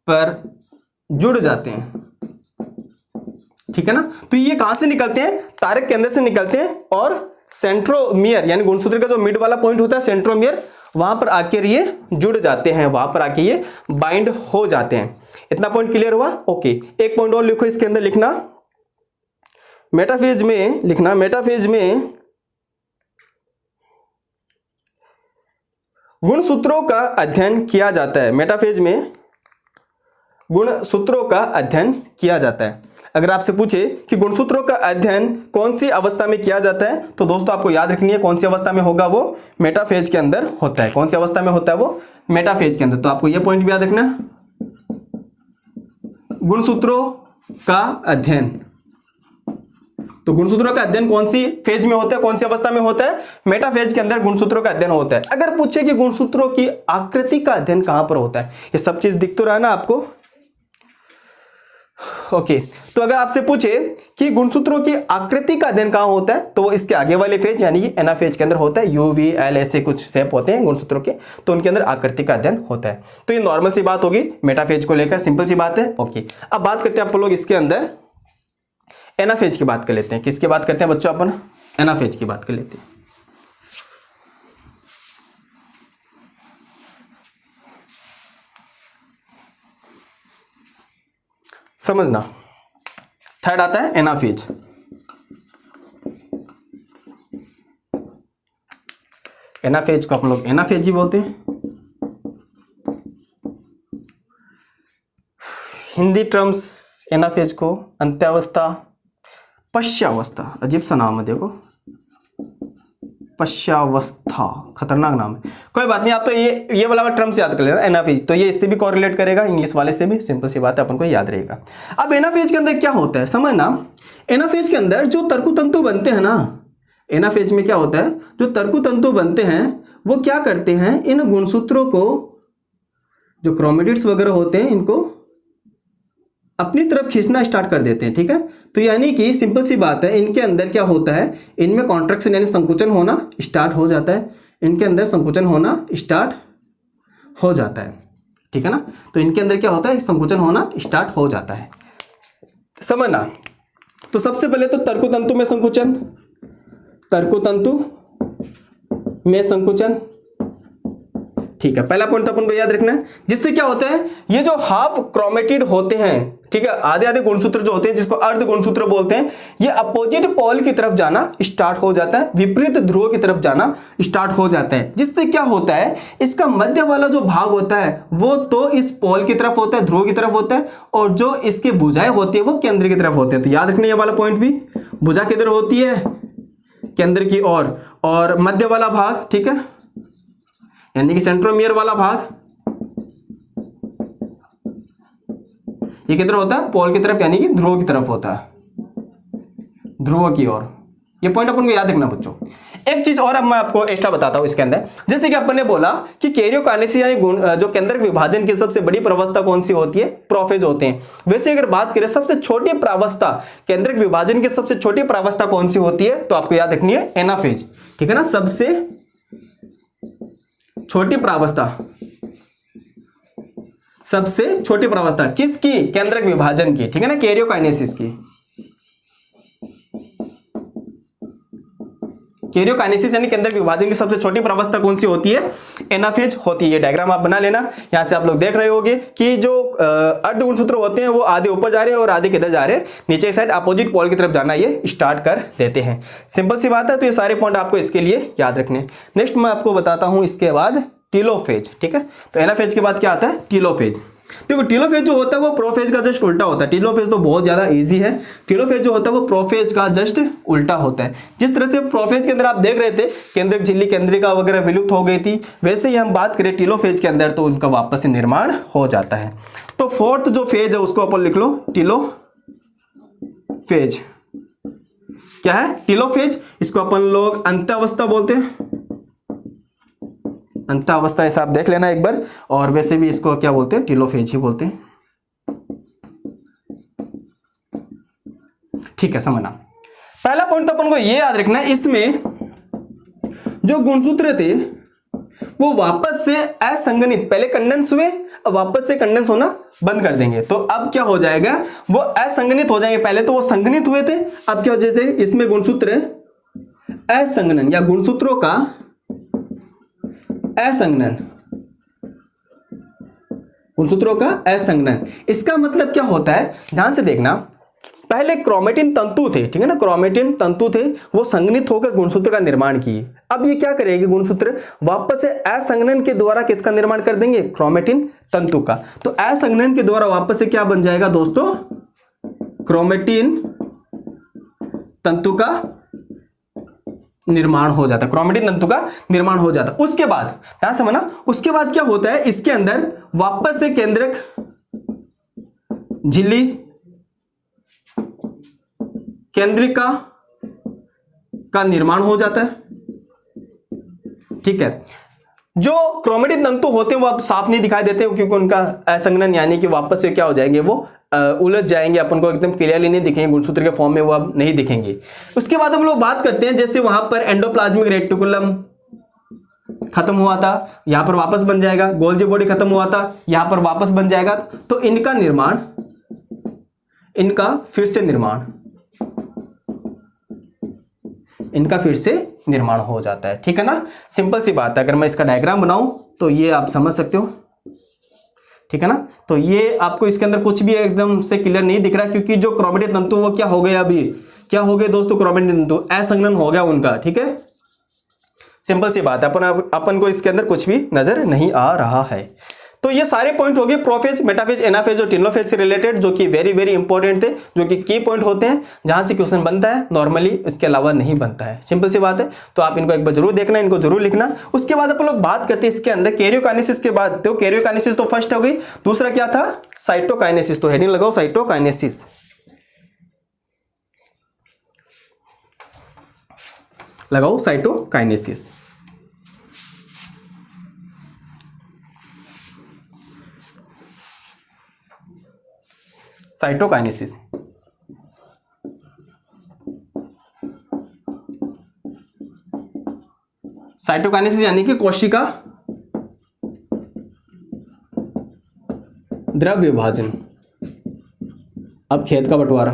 पर जुड़ जाते हैं, ठीक है ना। तो ये कहां से निकलते हैं, तारक केंद्र से निकलते हैं और सेंट्रोमियर यानी गुणसूत्र का जो मिड वाला पॉइंट होता है सेंट्रोमियर, वहां पर आकर ये जुड़ जाते हैं, वहां पर आके ये बाइंड हो जाते हैं। इतना पॉइंट क्लियर हुआ, ओके। एक पॉइंट और लिखो इसके अंदर, लिखना मेटाफेज में, लिखना मेटाफेज में गुणसूत्रों का अध्ययन किया जाता है, मेटाफेज में गुणसूत्रों का अध्ययन किया जाता है। अगर आपसे पूछे कि गुणसूत्रों का अध्ययन कौन सी अवस्था में किया जाता है, तो दोस्तों आपको याद रखनी है कौन सी अवस्था में होगा, वो मेटाफेज के अंदर होता है। कौन सी अवस्था में होता है, वो मेटाफेज के अंदर। तो आपको यह पॉइंट भी याद रखना, गुणसूत्रों का अध्ययन। तो गुणसूत्रों का अध्ययन कौन सी फेज में होता है, कौन सी अवस्था में होता है, मेटाफेज के अंदर गुणसूत्रों का अध्ययन होता है। अगर पूछे कि गुणसूत्रों की आकृति का अध्ययन कहां पर होता है, ये सब चीज दिख तो रहा है ना आपको, ओके। तो अगर आपसे पूछे कि गुणसूत्रों की आकृति का अध्ययन कहां होता है, तो वो इसके आगे वाले फेज यानी कि एनाफेज के अंदर होता है। यू वी एल ऐसे कुछ शेप होते हैं गुणसूत्रों के, तो उनके अंदर आकृति का अध्ययन होता है। तो ये नॉर्मल सी बात होगी मेटाफेज को लेकर, सिंपल सी बात है, ओके। अब बात करते हैं आप लोग इसके अंदर एनाफेज की बात कर लेते हैं। किसकी बात करते हैं बच्चों, अपन एनाफेज की बात कर लेते हैं। समझना, थर्ड आता है एनाफेज। एनाफेज को अपन लोग एनाफेज ही बोलते हैं। हिंदी टर्म्स एनाफेज को अंत्यावस्था, पश्चावस्था, अजीब सा नाम है देखो, पश्चावस्था, खतरनाक नाम है, कोई बात नहीं। आप तो ये वाला टर्म्स याद कर लेना एनाफेज, तो ये इससे भी कोरिलेट करेगा, इंग्लिश वाले से भी, सिंपल सी बात है, अपन को याद रहेगा। अब एनाफेज के अंदर क्या होता है समझना, एनाफेज के अंदर जो तर्कु तंतु बनते हैं ना, एनाफेज में क्या होता है, जो तर्कु तंतु बनते हैं वो क्या करते हैं, इन गुणसूत्रों को, जो क्रोमेटिड्स वगैरह होते हैं, इनको अपनी तरफ खींचना स्टार्ट कर देते हैं, ठीक है। तो यानी कि सिंपल सी बात है, इनके अंदर क्या होता है, इनमें कॉन्ट्रैक्शन यानी संकुचन होना स्टार्ट हो जाता है, इनके अंदर संकुचन होना स्टार्ट हो जाता है, ठीक है ना। तो इनके अंदर क्या होता है, संकुचन होना स्टार्ट हो जाता है, समझना। तो सबसे पहले तो तर्कतंतु में संकुचन, तर्कतंतु में संकुचन, ठीक है। पहला पॉइंट अपन को याद रखना है, जिससे क्या होता है, ये जो हाफ क्रोमेटिड होते हैं, ठीक है, आधे आधे गुणसूत्र जो होते हैं जिसको अर्ध गुणसूत्र बोलते हैं, ये अपोजिट पोल की तरफ जाना स्टार्ट हो जाता है, विपरीत ध्रुव की तरफ जाना स्टार्ट हो जाता है। जिससे क्या होता है, इसका मध्य वाला जो भाग होता है वो तो इस पोल की तरफ होता है, ध्रुव की तरफ होता है, और जो इसकी भुजाएं होती है वो केंद्र की तरफ होते हैं। तो याद रखना ये वाला पॉइंट भी, भुजा किधर होती है, केंद्र की ओर, और मध्य वाला भाग, ठीक है, यानी कि सेंट्रोमियर वाला भाग ये किधर होता है, पोल की तरफ, यानी कि ध्रुव की तरफ होता है, ध्रुव की ओर। ये पॉइंट अपन को याद रखना बच्चों। एक चीज और अब मैं आपको एक्स्ट्रा बताता हूं इसके अंदर, जैसे कि अपन ने बोला कि कैरियोकाइनेसिस यानी जो केंद्रक विभाजन की सबसे बड़ी प्रावस्था कौन सी होती है, प्रोफेज होते हैं। वैसे अगर बात करें सबसे छोटी प्रावस्था, केंद्रक विभाजन की सबसे छोटी प्रावस्था कौन सी होती है, तो आपको याद रखनी है एनाफेज, ठीक है ना। सबसे छोटी प्रावस्था, सबसे छोटी प्रावस्था किसकी, केंद्रक विभाजन की, ठीक है ना, कैरियोकाइनेसिस की। कैरियोकाइनेसिस यानी केंद्रक विभाजन की सबसे छोटी प्रावस्था कौन सी होती है, एनाफेज होती है। ये डायग्राम आप बना लेना, यहां से आप लोग देख रहे होगे कि जो अर्ध गुणसूत्र होते हैं वो आधे ऊपर जा रहे हैं और आधे किधर जा रहे हैं, नीचे साइड अपोजिट पोल की तरफ जाना ये स्टार्ट कर देते हैं। सिंपल सी बात है। तो ये सारे पॉइंट आपको इसके लिए याद रखने हैं। नेक्स्ट मैं आपको बताता हूं इसके बाद टीलोफेज, ठीक है। तो एनाफेज के बाद क्या आता है, टीलोफेज। देखो टीलोफेज जो होता है वो प्रोफेज का जस्ट उल्टा होता है। टीलोफेज तो बहुत ज्यादा इजी है। टीलोफेज जो होता है वो प्रोफेज का जस्ट उल्टा होता है। जिस तरह से प्रोफेज के अंदर आप देख रहे थे केंद्रक झिल्ली केंद्रिका वगैरह विलुप्त हो गई थी, वैसे ही हम बात करें टीलोफेज के अंदर तो उनका वापस से निर्माण हो जाता है। तो फोर्थ जो फेज है उसको अपन लिख लो टीलोफेज। क्या है, टीलोफेज। इसको अपन लोग अंत्यावस्था बोलते हैं, अंत्यावस्था ऐसा आप देख लेना एक बार। और वैसे भी इसको क्या बोलते हैं, टीलोफेज ही बोलते हैं, ठीक है, समझना। पहला पॉइंट तो अपन को ये याद रखना है, इसमें जो गुणसूत्र थे वो वापस से असंगनित, पहले कंडेंस हुए अब वापस से कंडेंस होना बंद कर देंगे। तो अब क्या हो जाएगा, वो असंगनित हो जाएंगे। पहले तो वो संगनित हुए थे, अब क्या हो जाते, इसमें गुणसूत्र असंगनन या गुणसूत्रों का असंगनन, गुणसूत्रों का असंगनन। इसका मतलब क्या होता है, ध्यान से देखना। पहले क्रोमेटिन तंतु थे, ठीक है ना, क्रोमेटिन तंतु थे, वो संगनित होकर गुणसूत्र का निर्माण किए। अब ये क्या करेंगे, गुणसूत्र वापस से असंगनन के द्वारा किसका निर्माण कर देंगे, क्रोमेटिन तंतु का। तो असंगनन के द्वारा वापस से क्या बन जाएगा दोस्तों, क्रोमेटिन तंतु का निर्माण हो जाता है, क्रोमेटिन तंतु का निर्माण हो जाता है। उसके बाद ध्यान से समझना, उसके बाद क्या होता है, इसके अंदर वापस से केंद्रक झिल्ली केंद्रिका का निर्माण हो जाता है, ठीक है। जो क्रोमेटिन तंतु होते हैं वो अब साफ नहीं दिखाई देते क्योंकि उनका असंगनन यानी कि वापस से क्या हो जाएंगे, वो उलझ जाएंगे, अपन को एकदम क्लियरली नहीं दिखेंगे, गुणसूत्र के फॉर्म में वो अब नहीं दिखेंगे। उसके बाद हम लोग बात करते हैं, जैसे वहां पर एंडोप्लाज्मिक रेटिकुलम खत्म हुआ था, यहां पर वापस बन जाएगा, गोल्जी बॉडी खत्म हुआ था, यहां पर वापस बन जाएगा। तो इनका निर्माण, इनका फिर से निर्माण, इनका फिर से निर्माण हो जाता है, ठीक है ना। सिंपल सी बात है, अगर मैं इसका डायग्राम बनाऊं तो ये आप समझ सकते हो, ठीक है ना। तो ये आपको इसके अंदर कुछ भी एकदम से क्लियर नहीं दिख रहा क्योंकि जो क्रोमेटिन तंतु वो क्या हो गए, अभी क्या हो गए दोस्तों, क्रोमेटिन तंतु असंगनन हो गया उनका, ठीक है। सिंपल सी बात है, अपन को इसके अंदर कुछ भी नजर नहीं आ रहा है। तो ये सारे पॉइंट हो गए प्रोफेज, मेटाफेज, एनाफेज और टीलोफेज से रिलेटेड, जो कि वेरी वेरी इंपॉर्टेंट थे, जो कि की पॉइंट होते हैं, जहां से क्वेश्चन बनता है, नॉर्मली इसके अलावा नहीं बनता है। सिंपल सी बात है। तो आप इनको एक बार जरूर देखना, इनको जरूर लिखना। उसके बाद अपन लोग बात करते हैं इसके अंदर कैरियोकाइनेसिस के बाद। तो कैरियोकाइनेसिस तो फर्स्ट हो गई, दूसरा क्या था, साइटोकाइनेसिस। तो हेडिंग लगाओ साइटोकाइनेसिस, लगाओ साइटोकाइनेसिस। साइटोकाइनेसिस। साइटोकाइनेसिस यानी कि कोशिका द्रव विभाजन। अब खेत का बंटवारा,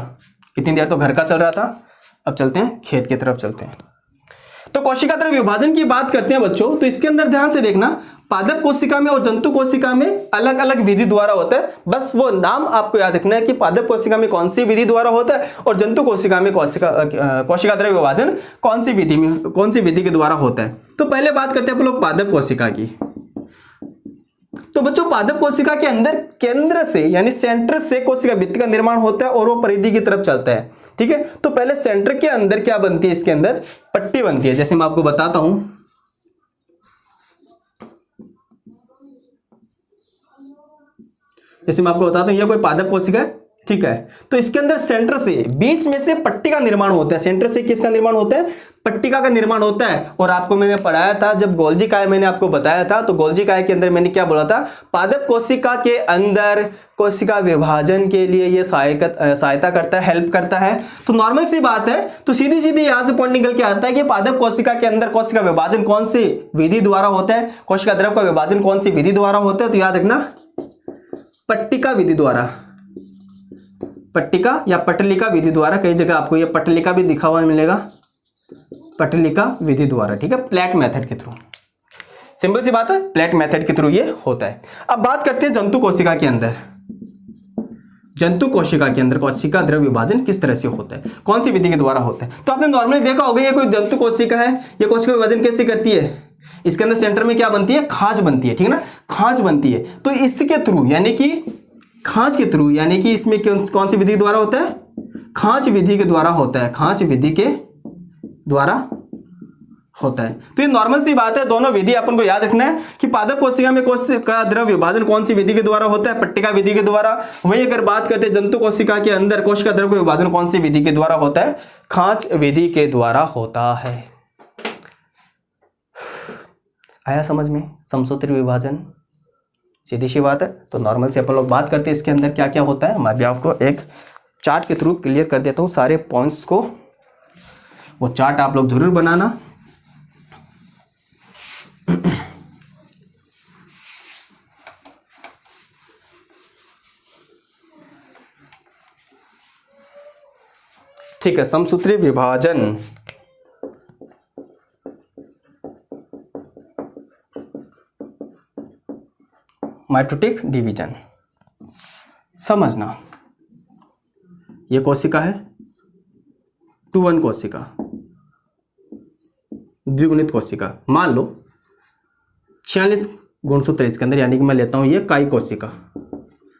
इतनी देर तो घर का चल रहा था, अब चलते हैं खेत की तरफ चलते हैं। तो कोशिका द्रव विभाजन की बात करते हैं बच्चों, तो इसके अंदर ध्यान से देखना, पादप कोशिका में और जंतु कोशिका में अलग अलग विधि द्वारा होता है। बस वो नाम आपको याद रखना है कि पादप कोशिका में कौन सी विधि द्वारा होता है और जंतु कोशिका में कोशिका द्रव विभाजन कौन सी विधि के द्वारा होता है। तो पहले बात करते हैं हम लोग पादप कोशिका की। तो बच्चों पादप कोशिका के अंदर केंद्र से यानी सेंटर से कोशिका भित्ति का निर्माण होता है और वो परिधि की तरफ चलता है। ठीक है, तो पहले सेंटर के अंदर क्या बनती है, इसके अंदर पट्टी बनती है। जैसे मैं आपको बताता हूं, ये कोई पादप कोशिका है। ठीक है, तो इसके अंदर सेंटर से बीच में से पट्टिका निर्माण होता है। सेंटर से किसका निर्माण होता है, पट्टिका का निर्माण होता है। और आपको मैंने पढ़ाया था जब गोल्जी काय मैंने आपको बताया था, तो गोल्जी काय के अंदर मैंने क्या बोला था, पादप कोशिका के अंदर कोशिका विभाजन के लिए ये सहायता करता है, हेल्प करता है। तो नॉर्मल सी बात है, तो सीधी सीधी यहां से पॉइंट निकल के आता है कि पादप कोशिका के अंदर कोशिका विभाजन कौन सी विधि द्वारा होता है, कोशिका द्रव का विभाजन कौन सी विधि द्वारा होता है। तो याद रखना पट्टिका विधि द्वारा, पट्टिका या पटलिका विधि द्वारा, कई जगह आपको ये पटलिका भी लिखा हुआ मिलेगा, पटलिका विधि द्वारा। ठीक है, प्लेट मेथड के थ्रू, सिंपल सी बात है, प्लेट मेथड के थ्रू ये होता है। अब बात करते हैं जंतु कोशिका के अंदर। जंतु कोशिका के अंदर कोशिका द्रव विभाजन किस तरह से होता है, कौन सी विधि के द्वारा होता है। तो आपने नॉर्मली देखा होगा, ये कोई जंतु कोशिका है, ये कोशिका विभाजन कैसे करती है, इसके अंदर सेंटर में क्या बनती है, खांच बनती है। ठीक है ना, खांच बनती है। तो इसके थ्रू यानी कि खांच के थ्रू यानी कि इसमें कौन सी विधि द्वारा होता है, खांच विधि के द्वारा होता है, खांच विधि के द्वारा होता है। तो ये नॉर्मल सी बात है, दोनों विधि अपन को याद रखना है कि पादप कोशिका में कोशिका द्रव विभाजन कौन सी विधि के द्वारा होता है, पट्टिका विधि के द्वारा। वहीं अगर बात करते हैं जंतु कोशिका के अंदर कोशिका द्रव विभाजन कौन सी विधि के द्वारा होता है, खांच विधि के द्वारा होता है। आया समझ में, समसूत्री विभाजन सीधी सी बात है। तो नॉर्मल से अपन लोग बात करते हैं इसके अंदर क्या क्या होता है। मैं भी आपको एक चार्ट के थ्रू क्लियर कर देता हूँ सारे पॉइंट्स को, वो चार्ट आप लोग जरूर बनाना। ठीक है, समसूत्री विभाजन, माइटोटिक डिवीजन। समझना, ये कोशिका है 2-1 कोशिका, द्विगुणित कोशिका। मान लो 46 गुणसूत्र इसके अंदर, यानी कि मैं लेता हूं ये काई कोशिका,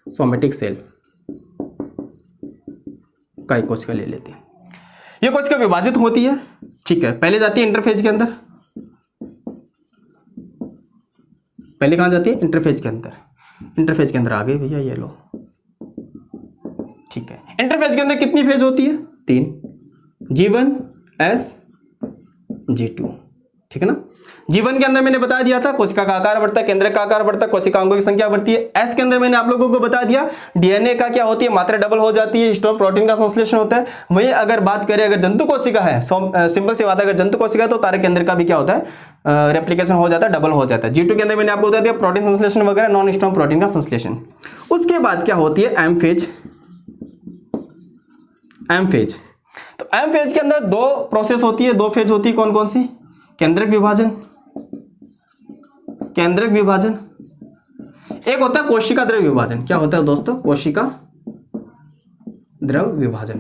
सोमेटिक सेल, काई कोशिका ले लेते हैं। ये कोशिका विभाजित होती है। ठीक है, पहले जाती है इंटरफेज के अंदर, पहले कहां जाती है, इंटरफेज के अंदर। इंटरफेज के अंदर आ गई भैया, ये लो। ठीक है, इंटरफेज के अंदर कितनी फेज होती है, 3, G1 S G2। ठीक है ना, G1 के अंदर मैंने बता दिया था कोशिका का आकार बढ़ता है, केंद्रक का आकार बढ़ता है, कोशिकाओं की संख्या बढ़ती है। S के अंदर मैंने आप लोगों को बता दिया डीएनए का क्या होती है, मात्रा डबल हो जाती है, स्ट्रॉन्ग प्रोटीन का संश्लेषण होता है। वही अगर बात करें अगर जंतु कोशिका है, सिंपल सी बात है, अगर जंतु कोशिका है तो तारक केंद्र का भी क्या होता है, रेप्लिकेशन हो जाता है, डबल हो जाता है। G2 के अंदर मैंने आपको बता दिया प्रोटीन संश्लेषण वगैरह, नॉन स्ट्रॉन्ग प्रोटीन का संश्लेषण। उसके बाद क्या होती है, एम फेज। एम फेज, तो एम फेज के अंदर 2 प्रोसेस होती है, 2 फेज होती है। कौन कौन सी, केंद्रक विभाजन, केंद्रक विभाजन, एक होता है कोशिका द्रव विभाजन। क्या होता है दोस्तों, कोशिका द्रव विभाजन।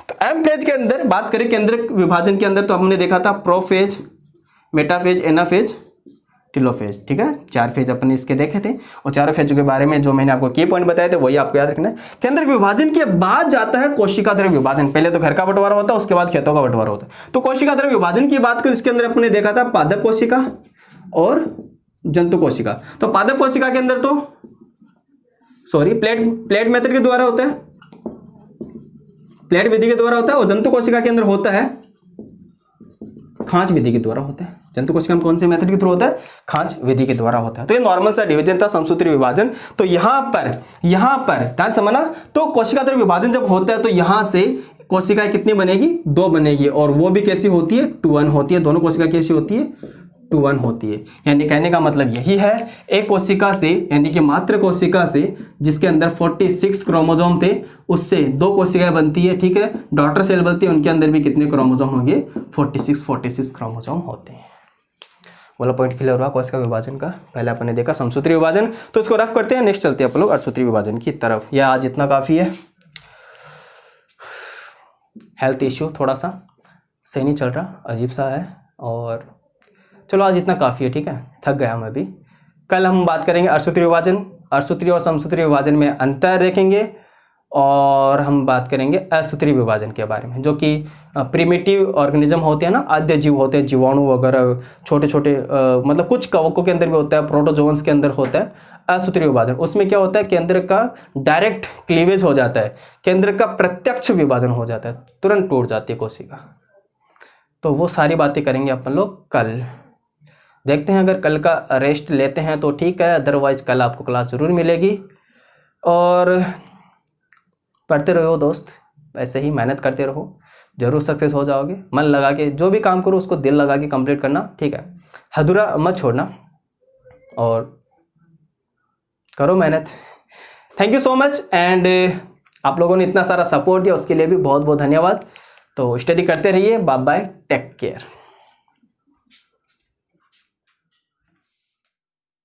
तो एम फेज के अंदर बात करें केंद्रक विभाजन के अंदर, तो हमने देखा था प्रोफेज, मेटाफेज, एनाफेज, टेलोफेज। ठीक है, 4 फेज अपन इसके देखे थे, और चारों फेज के बारे में जो मैंने आपको की पॉइंट बताए थे वही आपको याद रखना है। केंद्रक विभाजन के बाद जाता है कोशिका द्रव विभाजन। पहले तो घर का बंटवारा होता है, उसके बाद खेतों का बंटवारा होता है। तो कोशिका द्रव विभाजन की बात करें, इसके अंदर अपने देखा था पादप कोशिका और जंतु कोशिका। तो पादप कोशिका के अंदर तो प्लेट मेथड के द्वारा होता है, प्लेट विधि के द्वारा होता है, और जंतु कोशिका के अंदर होता है खांच विधि के द्वारा होता है। जंतु कोशिका में कौन से मेथड के थ्रू होता है? खांच विधि के द्वारा होता है। तो ये नॉर्मल सा डिवीजन था, समसूत्री विभाजन। तो यहाँ पर ध्यान समझना, तो कोशिका द्वारा विभाजन जब होता है तो यहाँ से कोशिकाएं कितनी बनेगी? 2 बनेगी, और वो भी कैसी होती है? 2-1 होती है। दोनों कोशिका कैसी होती है? 2-1 होती है। यानी कहने का मतलब यही है, एक कोशिका से यानी कि मात्र कोशिका से जिसके अंदर 46 क्रोमोसोम थे, उससे 2 कोशिकाएं बनती है, ठीक है। डॉटर सेल बनती है, उनके अंदर भी कितने क्रोमोसोम होंगे? 46 क्रोमोसोम होते हैं। बोला पॉइंट क्लियर हुआ कोशिका विभाजन का? पहले अपन ने देखा समसूत्री विभाजन, तो इसको रफ करते हैं। नेक्स्ट चलते हैं अपन लोग अर्धसूत्री विभाजन की तरफ। यह आज इतना काफी है। हेल्थ इश्यू थोड़ा सा सही नहीं चल रहा, अजीब सा है, और चलो आज इतना काफ़ी है, ठीक है। थक गया मैं भी। कल हम बात करेंगे अर्धसूत्री विभाजन, अर्धसूत्री और समसूत्री विभाजन में अंतर देखेंगे, और हम बात करेंगे असूत्री विभाजन के बारे में, जो कि प्रिमिटिव ऑर्गेनिज्म होते हैं ना, आद्य जीव होते हैं, जीवाणु वगैरह, छोटे छोटे मतलब कुछ कवकों के अंदर भी होता है, प्रोटोजोन्स के अंदर होता है असूत्री विभाजन। उसमें क्या होता है? केंद्र का डायरेक्ट क्लीवेज हो जाता है, केंद्र का प्रत्यक्ष विभाजन हो जाता है, तुरंत टूट जाती है कोशिका। तो वो सारी बातें करेंगे अपन लोग कल। देखते हैं, अगर कल का रेस्ट लेते हैं तो ठीक है, अदरवाइज कल आपको क्लास जरूर मिलेगी। और पढ़ते रहो दोस्त, ऐसे ही मेहनत करते रहो, जरूर सक्सेस हो जाओगे। मन लगा के जो भी काम करो उसको दिल लगा के कंप्लीट करना, ठीक है। अधूरा मत छोड़ना और करो मेहनत। Thank you so much, and आप लोगों ने इतना सारा सपोर्ट दिया उसके लिए भी बहुत बहुत धन्यवाद। तो स्टडी करते रहिए। Bye bye, take care.